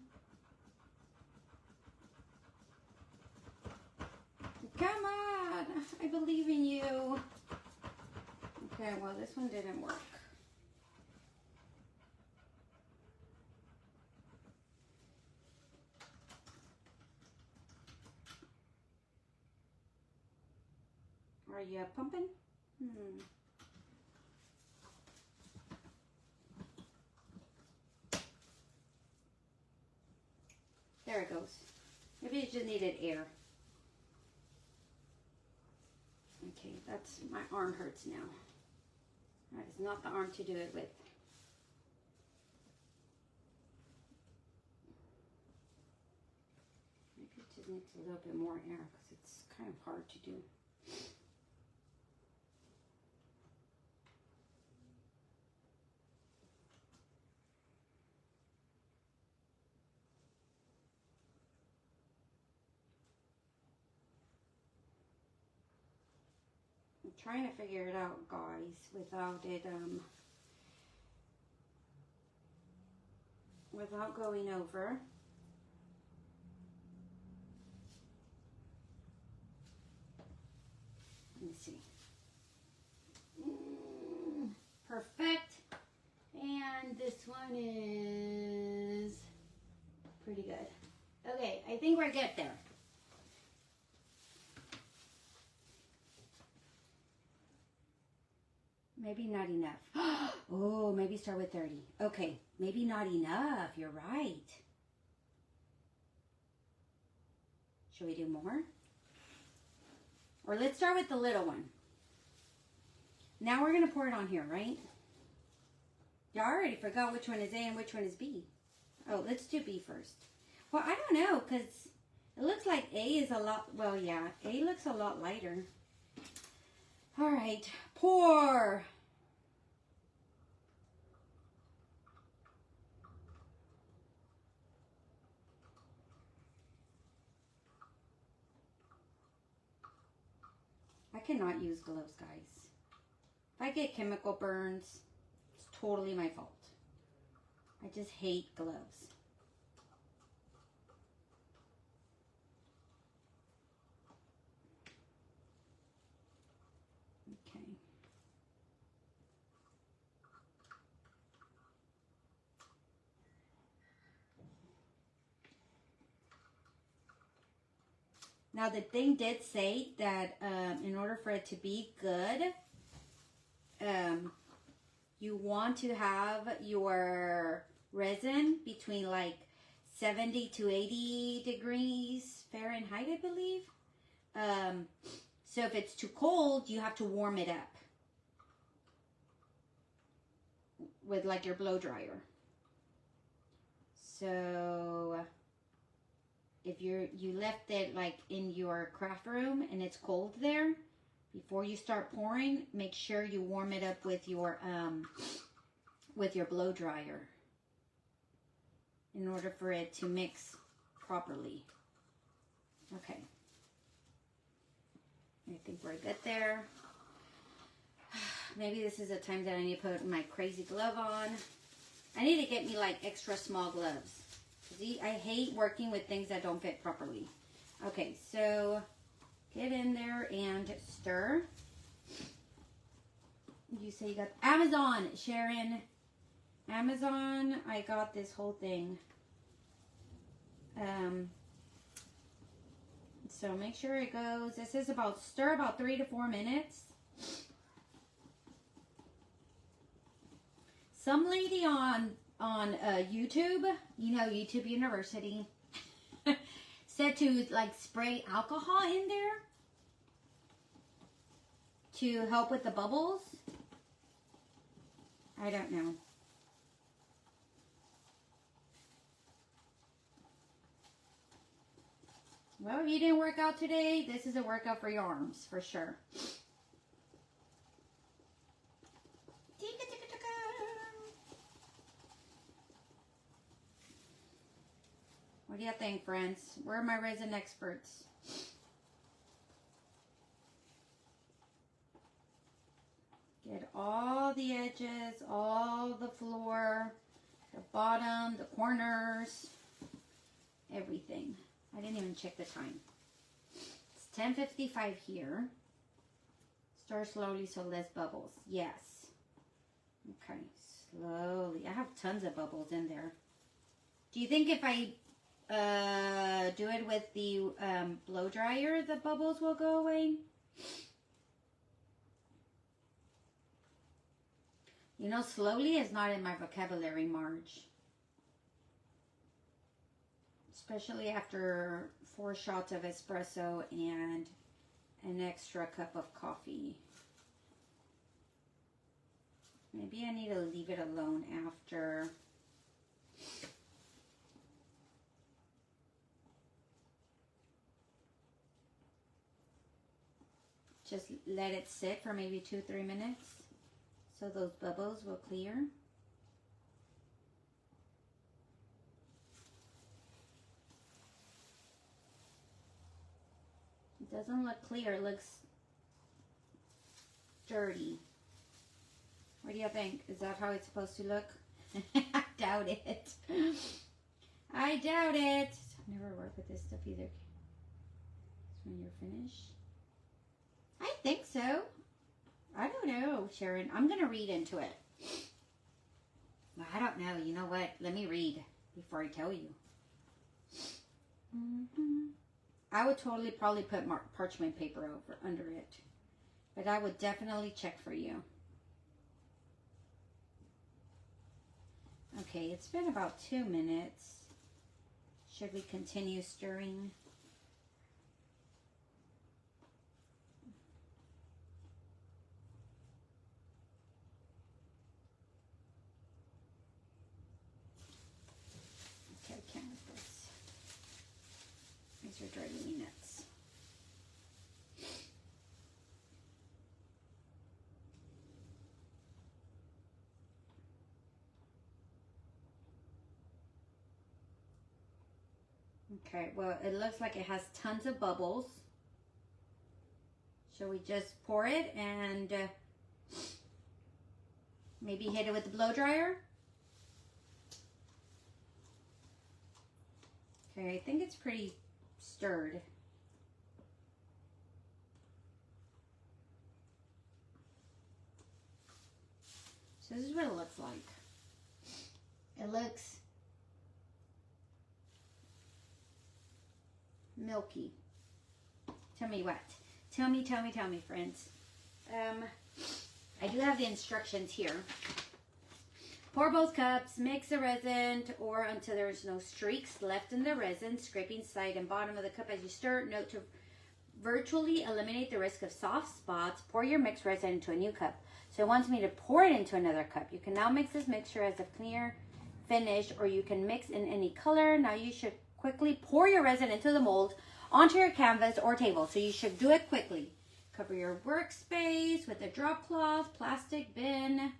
A: Come on. I believe in you. Okay, well, this one didn't work. Are you pumping? There it goes. Maybe it just needed air. Okay, that's, my arm hurts now. That is not the arm to do it with. Maybe it just needs a little bit more air because it's kind of hard to do. I'm trying to figure it out, guys, without it, without going over. Let me see. Perfect. And this one is pretty good. Okay, I think we're good there. Maybe not enough. Oh, maybe start with 30. Okay, maybe not enough. You're right. Should we do more? Or let's start with the little one. Now we're going to pour it on here, right? Yeah, I already forgot which one is A and which one is B. Oh, let's do B first. Well, I don't know, because it looks like A is a lot, well, yeah, A looks a lot lighter. All right, pour. I cannot use gloves, guys. If I get chemical burns, it's totally my fault. I just hate gloves. Okay. Now the thing did say that in order for it to be good, you want to have your resin between like 70 to 80 degrees Fahrenheit, I believe. So if it's too cold, you have to warm it up with like your blow dryer. So if you left it like in your craft room and it's cold there, before you start pouring, make sure you warm it up with your blow dryer in order for it to mix properly. Okay. I think we're good there. Maybe this is a time that I need to put my crazy glove on. I need to get me like extra small gloves. See, I hate working with things that don't fit properly. Okay, so get in there and stir. You say you got Amazon, Sharon. Amazon, I got this whole thing. So make sure it goes. This is about stir about 3 to 4 minutes. Some lady on YouTube, you know, YouTube University, said to like spray alcohol in there to help with the bubbles. I don't know. Well, if you didn't work out today, this is a workout for your arms, for sure. What do you think, friends? Where are my resin experts? Get all the edges, all the floor, the bottom, the corners, everything. I didn't even check the time. It's 10:55 here. Stir slowly so less bubbles. Yes. Okay, slowly. I have tons of bubbles in there. Do you think if I do it with the blow dryer, the bubbles will go away? You know, slowly is not in my vocabulary, Marge. Especially after 4 shots of espresso and an extra cup of coffee. Maybe I need to leave it alone after. Just let it sit for maybe 2-3 minutes so those bubbles will clear. It doesn't look clear, it looks dirty. What do you think? Is that how it's supposed to look? I doubt it. I doubt it. I've never worked with this stuff either. It's when you're finished. I think so. I don't know, Sharon. I'm going to read into it. I don't know. You know what? Let me read before I tell you. I would totally probably put parchment paper over under it. But I would definitely check for you. Okay, it's been about 2 minutes. Should we continue stirring? Okay, I can't with this. These are driving me nuts. Okay, well, it looks like it has tons of bubbles. Shall we just pour it and maybe hit it with the blow dryer? Okay, I think it's pretty stirred. So this is what it looks like. It looks milky. Tell me what? Tell me, friends. I do have the instructions here. Pour both cups, mix the resin or until there's no streaks left in the resin, scraping side and bottom of the cup as you stir. Note to virtually eliminate the risk of soft spots. Pour your mixed resin into a new cup. So it wants me to pour it into another cup. You can now mix this mixture as a clear finish, or you can mix in any color. Now you should quickly pour your resin into the mold onto your canvas or table. So you should do it quickly. Cover your workspace with a drop cloth, plastic bin,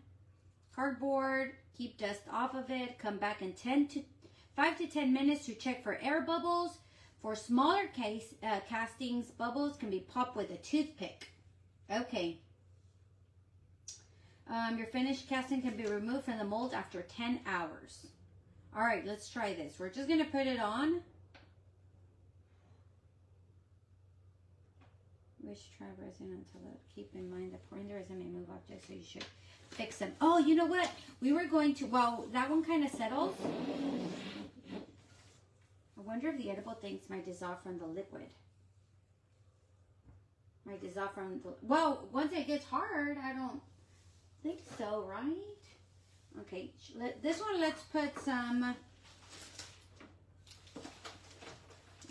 A: cardboard. Keep dust off of it. Come back in 5 to 10 minutes to check for air bubbles. For smaller castings, bubbles can be popped with a toothpick. Okay. Your finished casting can be removed from the mold after 10 hours. All right, let's try this. We're just going to put it on. Wish try resin until it. Keep in mind that pouring the resin may move objects, so you should fix them. Oh, you know what? We were going to, well, that one kind of settled. I wonder if the edible things might dissolve from the liquid. Might dissolve from the, well, once it gets hard, I don't think so, right? Okay, this one, let's put some,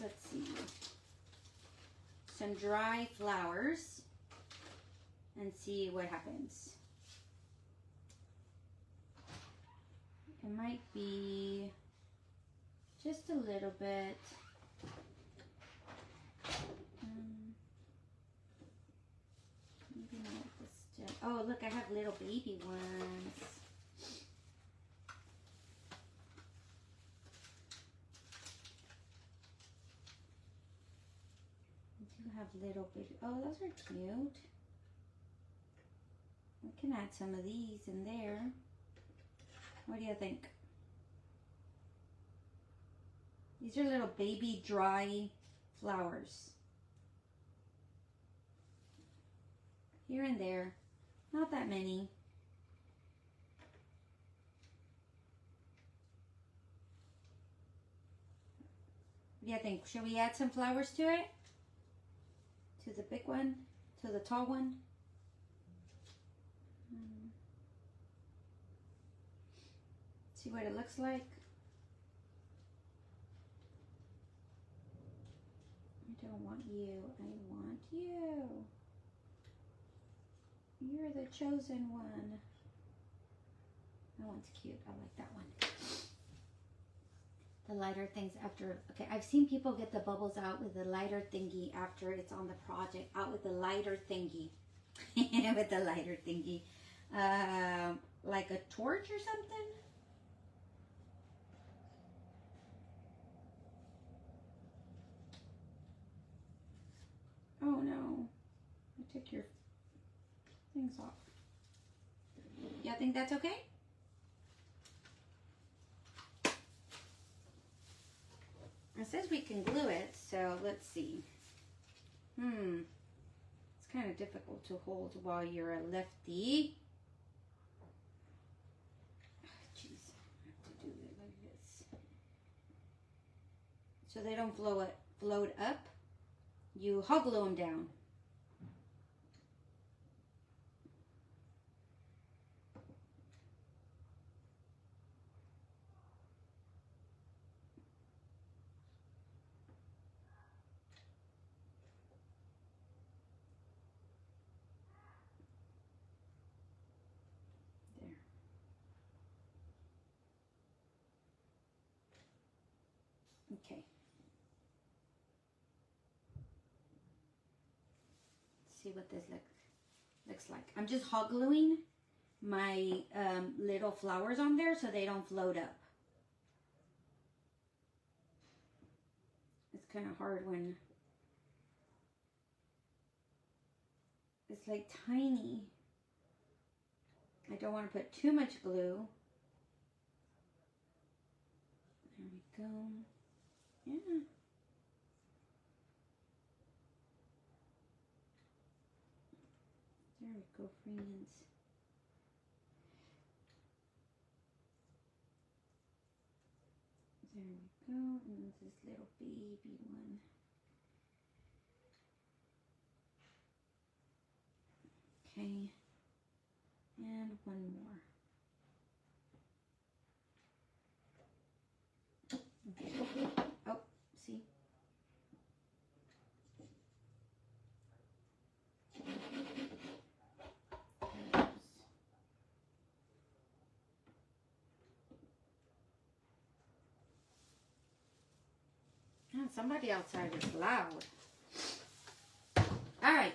A: let's see, some dry flowers and see what happens. It might be just a little bit. Maybe not this. Oh, look, I have little baby ones. do have little baby. Oh, those are cute. We can add some of these in there. What do you think? These are little baby dry flowers. Here and there. Not that many. What do you think? Should we add some flowers to it? To the big one? To the tall one? See what it looks like? I don't want you. I want you. You're the chosen one. That one's cute. I like that one. The lighter things after. Okay, I've seen people get the bubbles out with the lighter thingy after it's on the project. Out with the lighter thingy. With the lighter thingy. Like a torch or something? Oh no. I took your things off. Y'all think that's okay? It says we can glue it, so let's see. It's kind of difficult to hold while you're a lefty. Jeez, I have to do it like this. So they don't float up. You hot glue them down. There. Okay. See what this looks like. I'm just hot gluing my little flowers on there so they don't float up. It's kind of hard when it's like tiny. I don't want to put too much glue. There we go. Yeah. There we go, friends. There we go. And this little baby one. Okay. And one more. Okay. Oh, see? Somebody outside is loud. All right.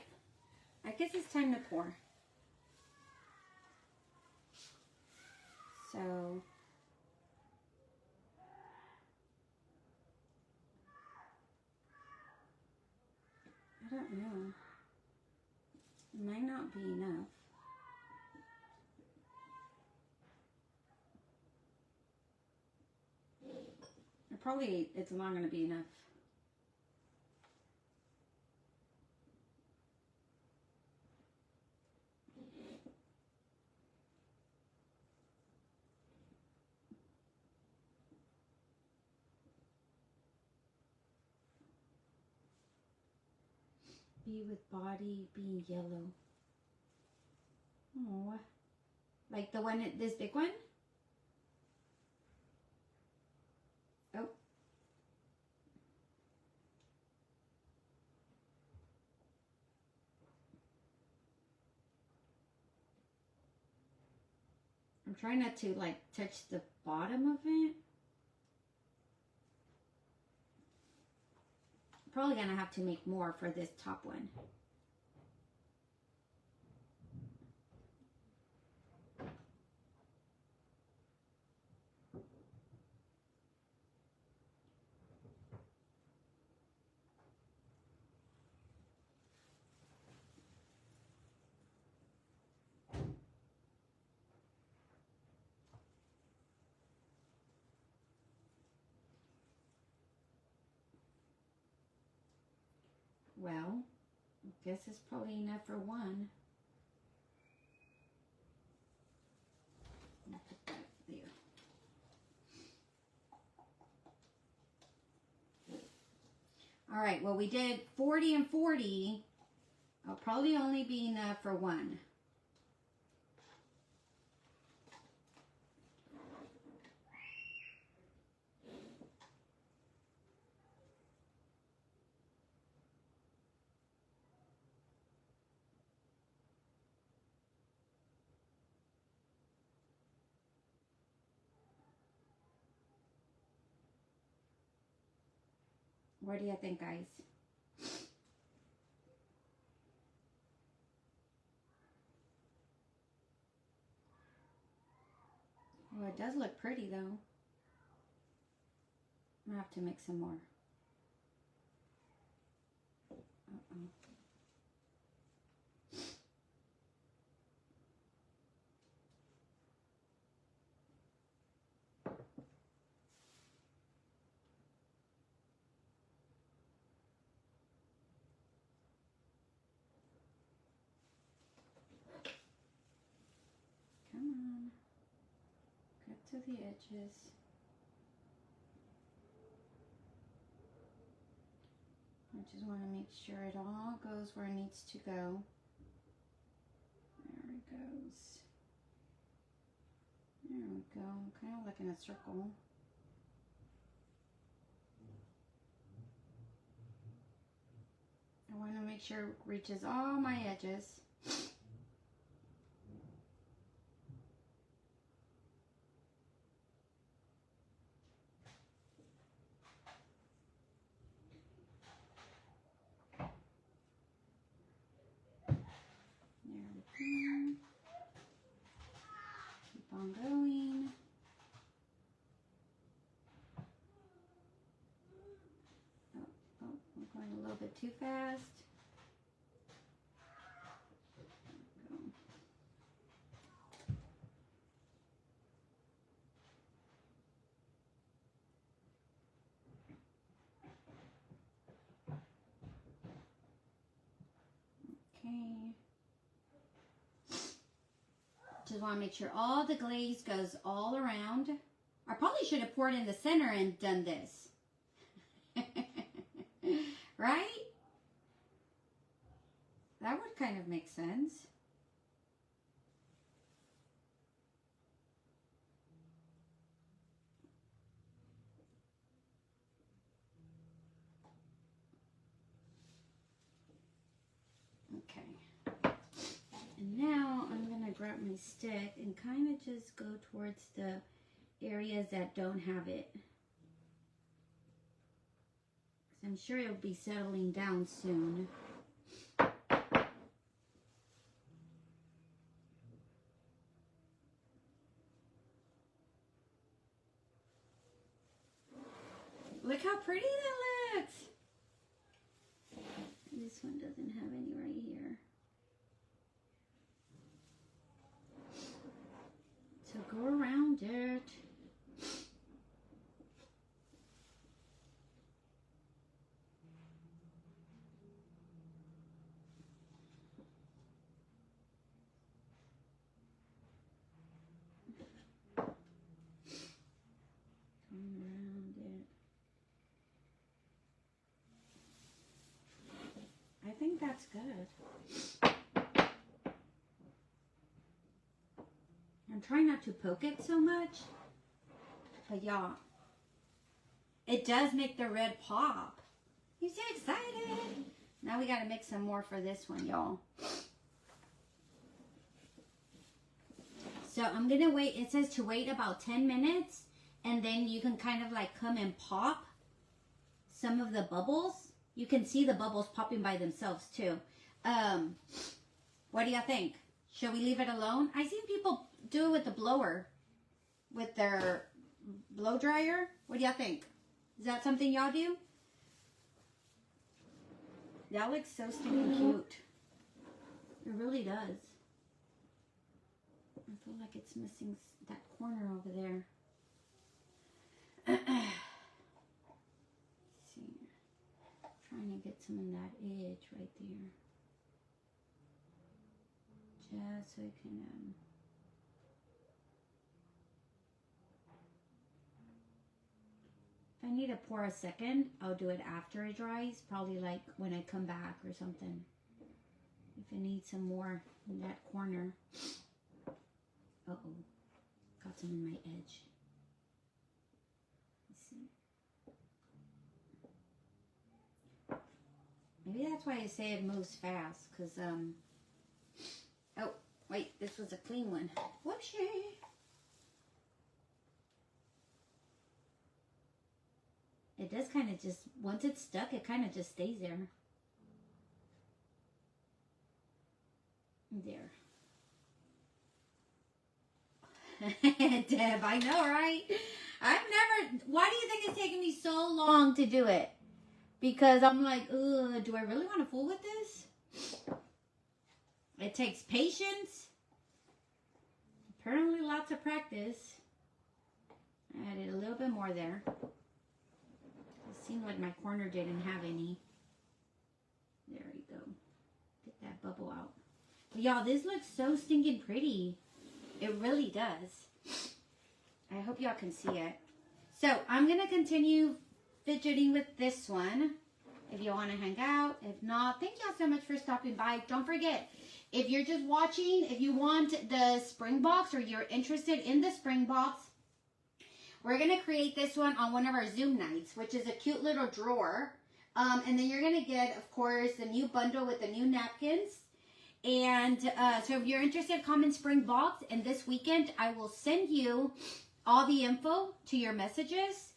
A: I guess it's time to pour. So, I don't know. It might not be enough. It's not going to be enough. Be with body being yellow. Oh, like the one, this big one? Oh. I'm trying not to like touch the bottom of it. Probably gonna have to make more for this top one. Guess it's probably enough for one. I'll put that there. All right, well, we did 40 and 40. I'll probably only be enough for one. What do you think, guys? Well, it does look pretty, though. I'm gonna have to mix some more. Uh-oh. Come on. Cut to the edges. I just want to make sure it all goes where it needs to go. There it goes. There we go. Kind of like in a circle. I want to make sure it reaches all my edges. Keep on going. Oh, we're going a little bit too fast. Okay. Just want to make sure all the glaze goes all around. I probably should have poured in the center and done this. Right? That would kind of make sense. Okay. And now I'm going to grab my stick and kind of just go towards the areas that don't have it. I'm sure it'll be settling down soon. Look how pretty that looks. This one doesn't have any right here. So go around it. I think that's good. I'm trying not to poke it so much, but y'all, it does make the red pop. You so excited? Now we gotta make some more for this one, y'all. So I'm gonna wait, it says to wait about 10 minutes, and then you can kind of like come and pop some of the bubbles. You can see the bubbles popping by themselves too. What do you think? Should we leave it alone? I've seen people do it with the blower, with their blow dryer. What do y'all think? Is that something y'all do? That looks so stinking cute. It really does. I feel like it's missing that corner over there. See, trying to get some of that edge right there. Just so I can, if I need to pour a second, I'll do it after it dries. Probably like when I come back or something. If I need some more in that corner. Uh-oh. Got some in my edge. Let's see. Maybe that's why I say it moves fast. Because, oh, wait. This was a clean one. Whoopsie. It does kind of just, once it's stuck, it kind of just stays there. There. Deb, I know, right? Why do you think it's taking me so long to do it? Because I'm like, ugh, do I really want to fool with this? It takes patience. Apparently lots of practice. I added a little bit more there. It seemed like my corner didn't have any. There you go. Get that bubble out. But y'all, this looks so stinking pretty. It really does. I hope y'all can see it. So I'm going to continue fidgeting with this one. If you want to hang out. If not, thank y'all so much for stopping by. Don't forget, if you're just watching, if you want the spring box or you're interested in the spring box, we're going to create this one on one of our Zoom nights, which is a cute little drawer. And then you're going to get, of course, the new bundle with the new napkins. And so if you're interested, comment spring box. And this weekend, I will send you all the info to your messages.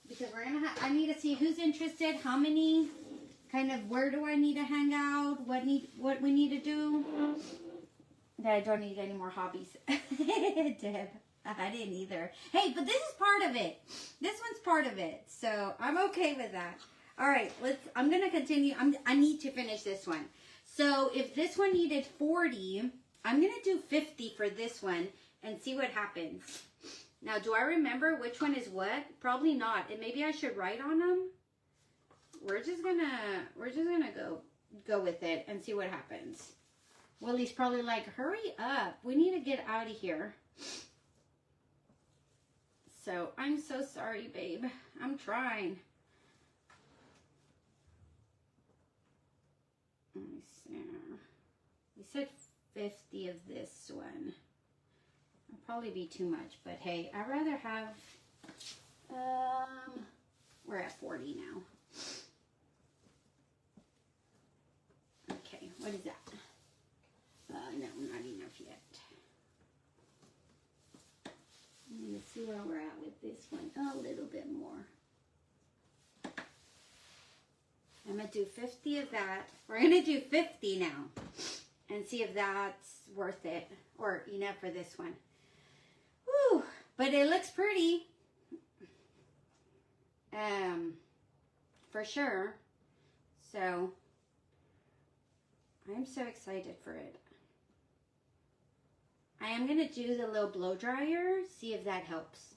A: Because we're going to I need to see who's interested, how many, kind of where do I need to hang out, what we need to do. That I don't need any more hobbies. Deb, I didn't either. Hey, but this is part of it. This one's part of it. So I'm okay with that. All right, I'm going to continue. I need to finish this one. So if this one needed 40, I'm going to do 50 for this one and see what happens. Now, do I remember which one is what? Probably not. And maybe I should write on them. We're just gonna go with it and see what happens. Willie's probably like, hurry up. We need to get out of here. So, I'm so sorry, babe. I'm trying. Let me see. We said 50 of this one. It'll probably be too much, but hey, I'd rather have, we're at 40 now. Okay, what is that? No, not enough yet. Let's see where we're at with this one. A little bit more. I'm going to do 50 of that. We're going to do 50 now and see if that's worth it or enough for this one. Whew, but it looks pretty. For sure. So, I'm so excited for it. I am going to do the little blow dryer, see if that helps.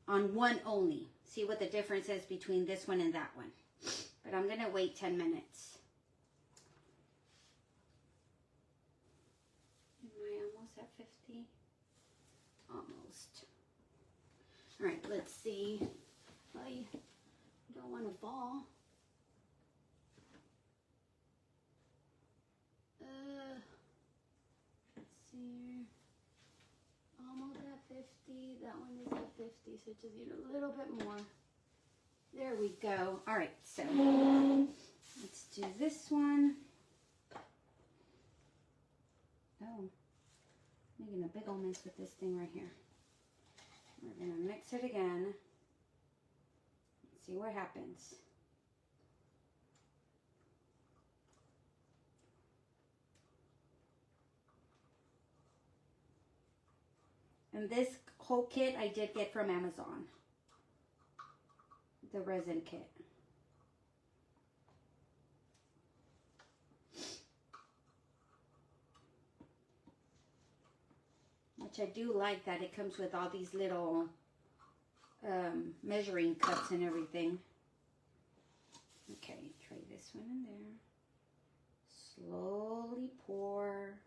A: On one only. See what the difference is between this one and that one. But I'm going to wait 10 minutes. Am I almost at 50? Almost. Alright, let's see. I don't want to fall. Let's see. Almost at 50. That one is at 50, so just need a little bit more. There we go. All right, so let's do this one. Oh, making a big old mess with this thing right here. We're going to mix it again. See what happens. And this whole kit I did get from Amazon. The resin kit. Which I do like that it comes with all these little measuring cups and everything. Okay, try this one in there. slowly pour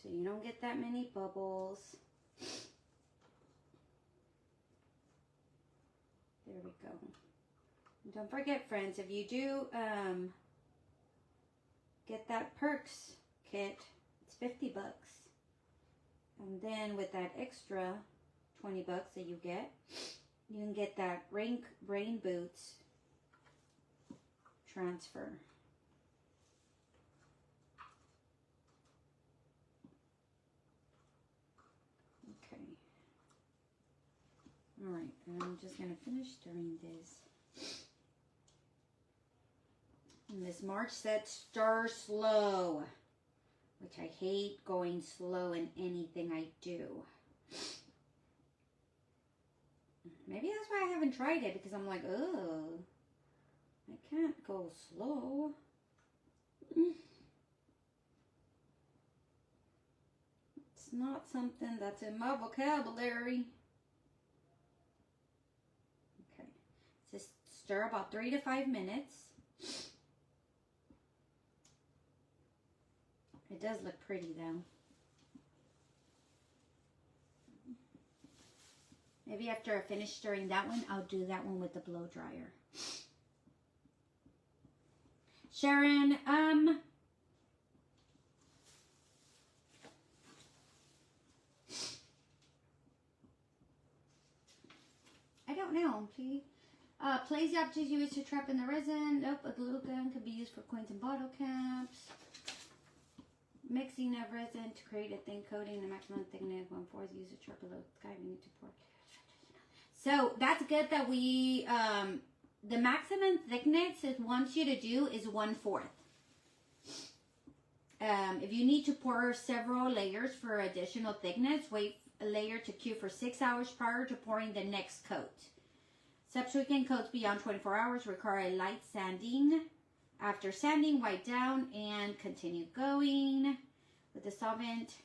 A: so you don't get that many bubbles. There we go. And don't forget, friends, if you do get that Perks kit, it's 50 bucks. And then with that extra 20 bucks that you can get that rain boots transfer. Okay. All right, and I'm just going to finish stirring this. And this March said stir slow, which I hate going slow in anything I do. Maybe that's why I haven't tried it, because I'm like, oh, I can't go slow. It's not something that's in my vocabulary. Okay, just stir about 3 to 5 minutes. It does look pretty though. Maybe after I finish stirring that one, I'll do that one with the blow dryer. Sharon, I don't know. See, plays the objects used to trap in the resin. Nope, a glue gun could be used for coins and bottle caps. Mixing of resin to create a thin coating. The maximum thickness 1/4 use a trap below the sky. We need to pour. So that's good that we, the maximum thickness it wants you to do is 1/4. If you need to pour several layers for additional thickness, wait a layer to cure for 6 hours prior to pouring the next coat. Subsequent coats beyond 24 hours require a light sanding. After sanding, wipe down and continue going with the solvent.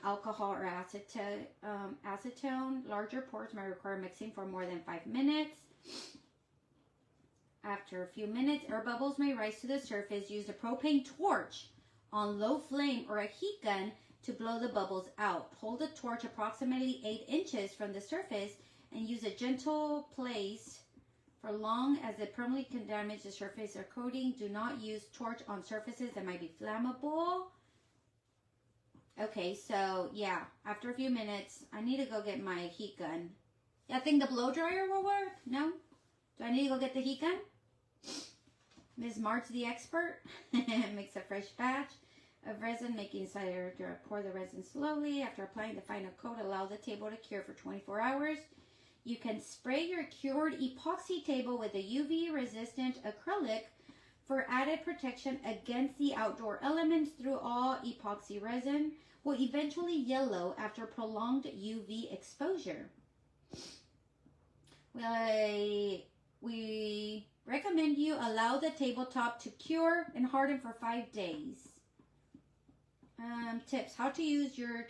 A: Alcohol or acetone. Larger pours may require mixing for more than 5 minutes. After a few minutes, air bubbles may rise to the surface. Use a propane torch on low flame or a heat gun to blow the bubbles out. Hold the torch approximately 8 inches from the surface and use a gentle place for long as it permanently can damage the surface or coating. Do not use torch on surfaces that might be flammable. Okay, so yeah, after a few minutes, I need to go get my heat gun. I think the blow dryer will work. No? Do I need to go get the heat gun? Ms. March, the expert, makes a fresh batch of resin, making cider. Pour the resin slowly. After applying the final coat, allow the table to cure for 24 hours. You can spray your cured epoxy table with a UV-resistant acrylic for added protection against the outdoor elements. Through all epoxy resin will eventually yellow after prolonged UV exposure. We recommend you allow the tabletop to cure and harden for 5 days. Tips: how to use your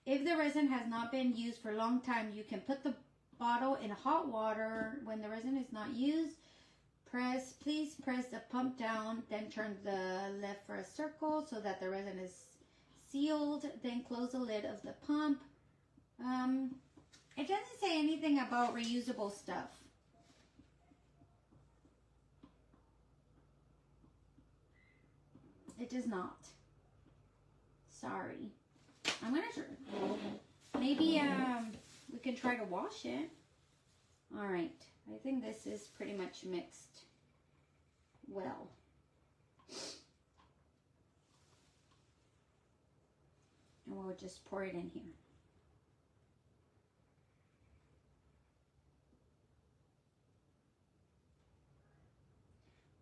A: if the resin has not been used for a long time, you can put the bottle in hot water. When the resin is not used, please press the pump down, then turn the left for a circle so that the resin is sealed. Then close the lid of the pump. It doesn't say anything about reusable stuff. It does not. Sorry. I'm gonna try. Maybe we can try to wash it. All right. I think this is pretty much mixed well. And we'll just pour it in here.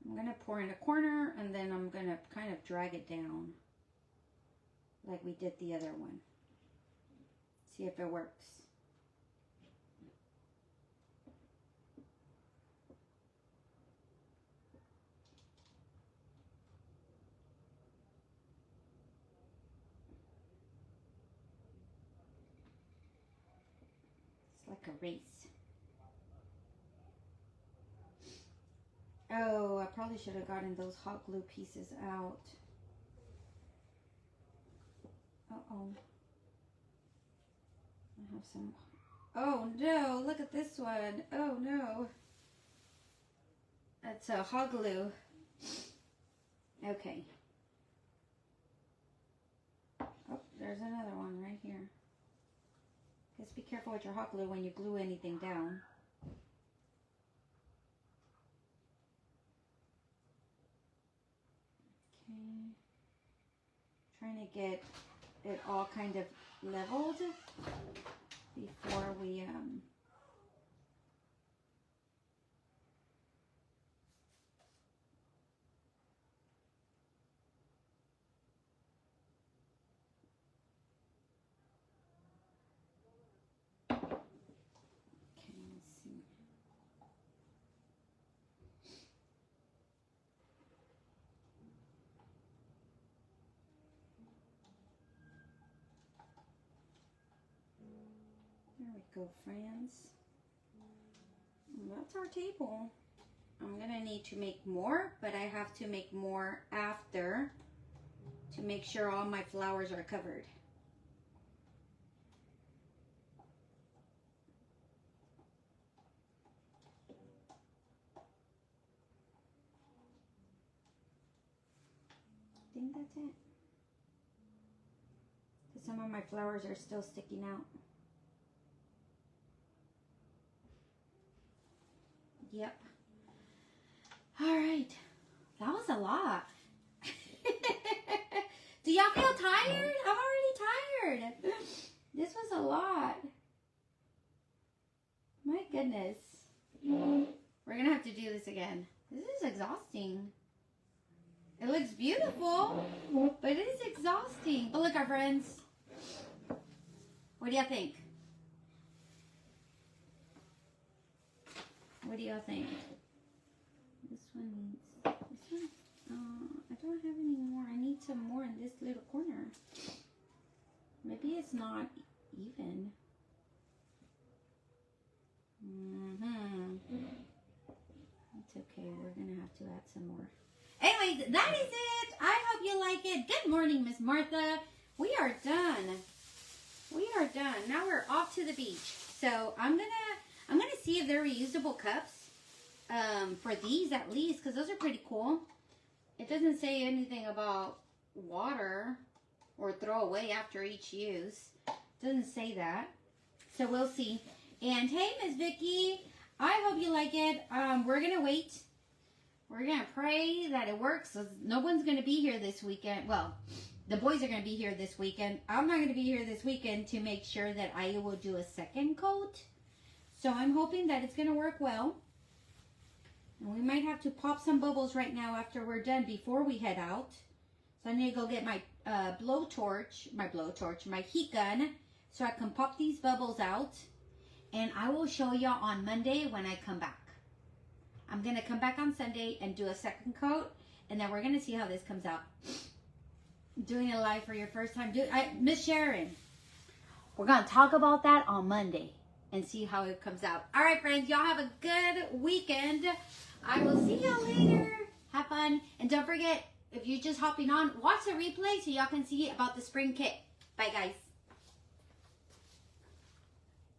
A: I'm going to pour in a corner and then I'm going to kind of drag it down like we did the other one. See if it works. It's like a race. Oh, I probably should have gotten those hot glue pieces out. Uh-oh. I have some. Oh no, look at this one. Oh no. That's a hot glue. Okay. Oh, there's another one right here. Just be careful with your hot glue when you glue anything down. Okay. Trying to get it all kind of leveled before we okay, let's see. There we go, friends. That's our table. I'm gonna need to make more, but I have to make more after to make sure all my flowers are covered. I think that's it. Because some of my flowers are still sticking out. Yep. All right. That was a lot. Do y'all feel tired? I'm already tired. This was a lot. My goodness. We're going to have to do this again. This is exhausting. It looks beautiful, but it is exhausting. But look, our friends. What do y'all think? What do y'all think? This one needs, this one, I don't have any more. I need some more in this little corner. Maybe it's not even. It's okay. We're going to have to add some more. Anyways, that is it. I hope you like it. Good morning, Miss Martha. We are done. We are done. Now we're off to the beach. So I'm gonna see if they're reusable cups for these at least, because those are pretty cool. It doesn't say anything about water or throw away after each use. It doesn't say that. So we'll see. And hey, Miss Vicky, I hope you like it. We're gonna wait. We're gonna pray that it works. No one's gonna be here this weekend. Well, the boys are gonna be here this weekend. I'm not gonna be here this weekend to make sure that I will do a second coat. So I'm hoping that it's gonna work well. And we might have to pop some bubbles right now after we're done before we head out. So I need to go get my my heat gun, so I can pop these bubbles out. And I will show you on Monday when I come back. I'm going to come back on Sunday and do a second coat, and then we're going to see how this comes out. Doing it live for your first time. Miss Sharon, we're going to talk about that on Monday and see how it comes out. All right, friends, y'all have a good weekend. I will see y'all later. Have fun. And don't forget, if you're just hopping on, watch the replay so y'all can see about the spring kit. Bye, guys.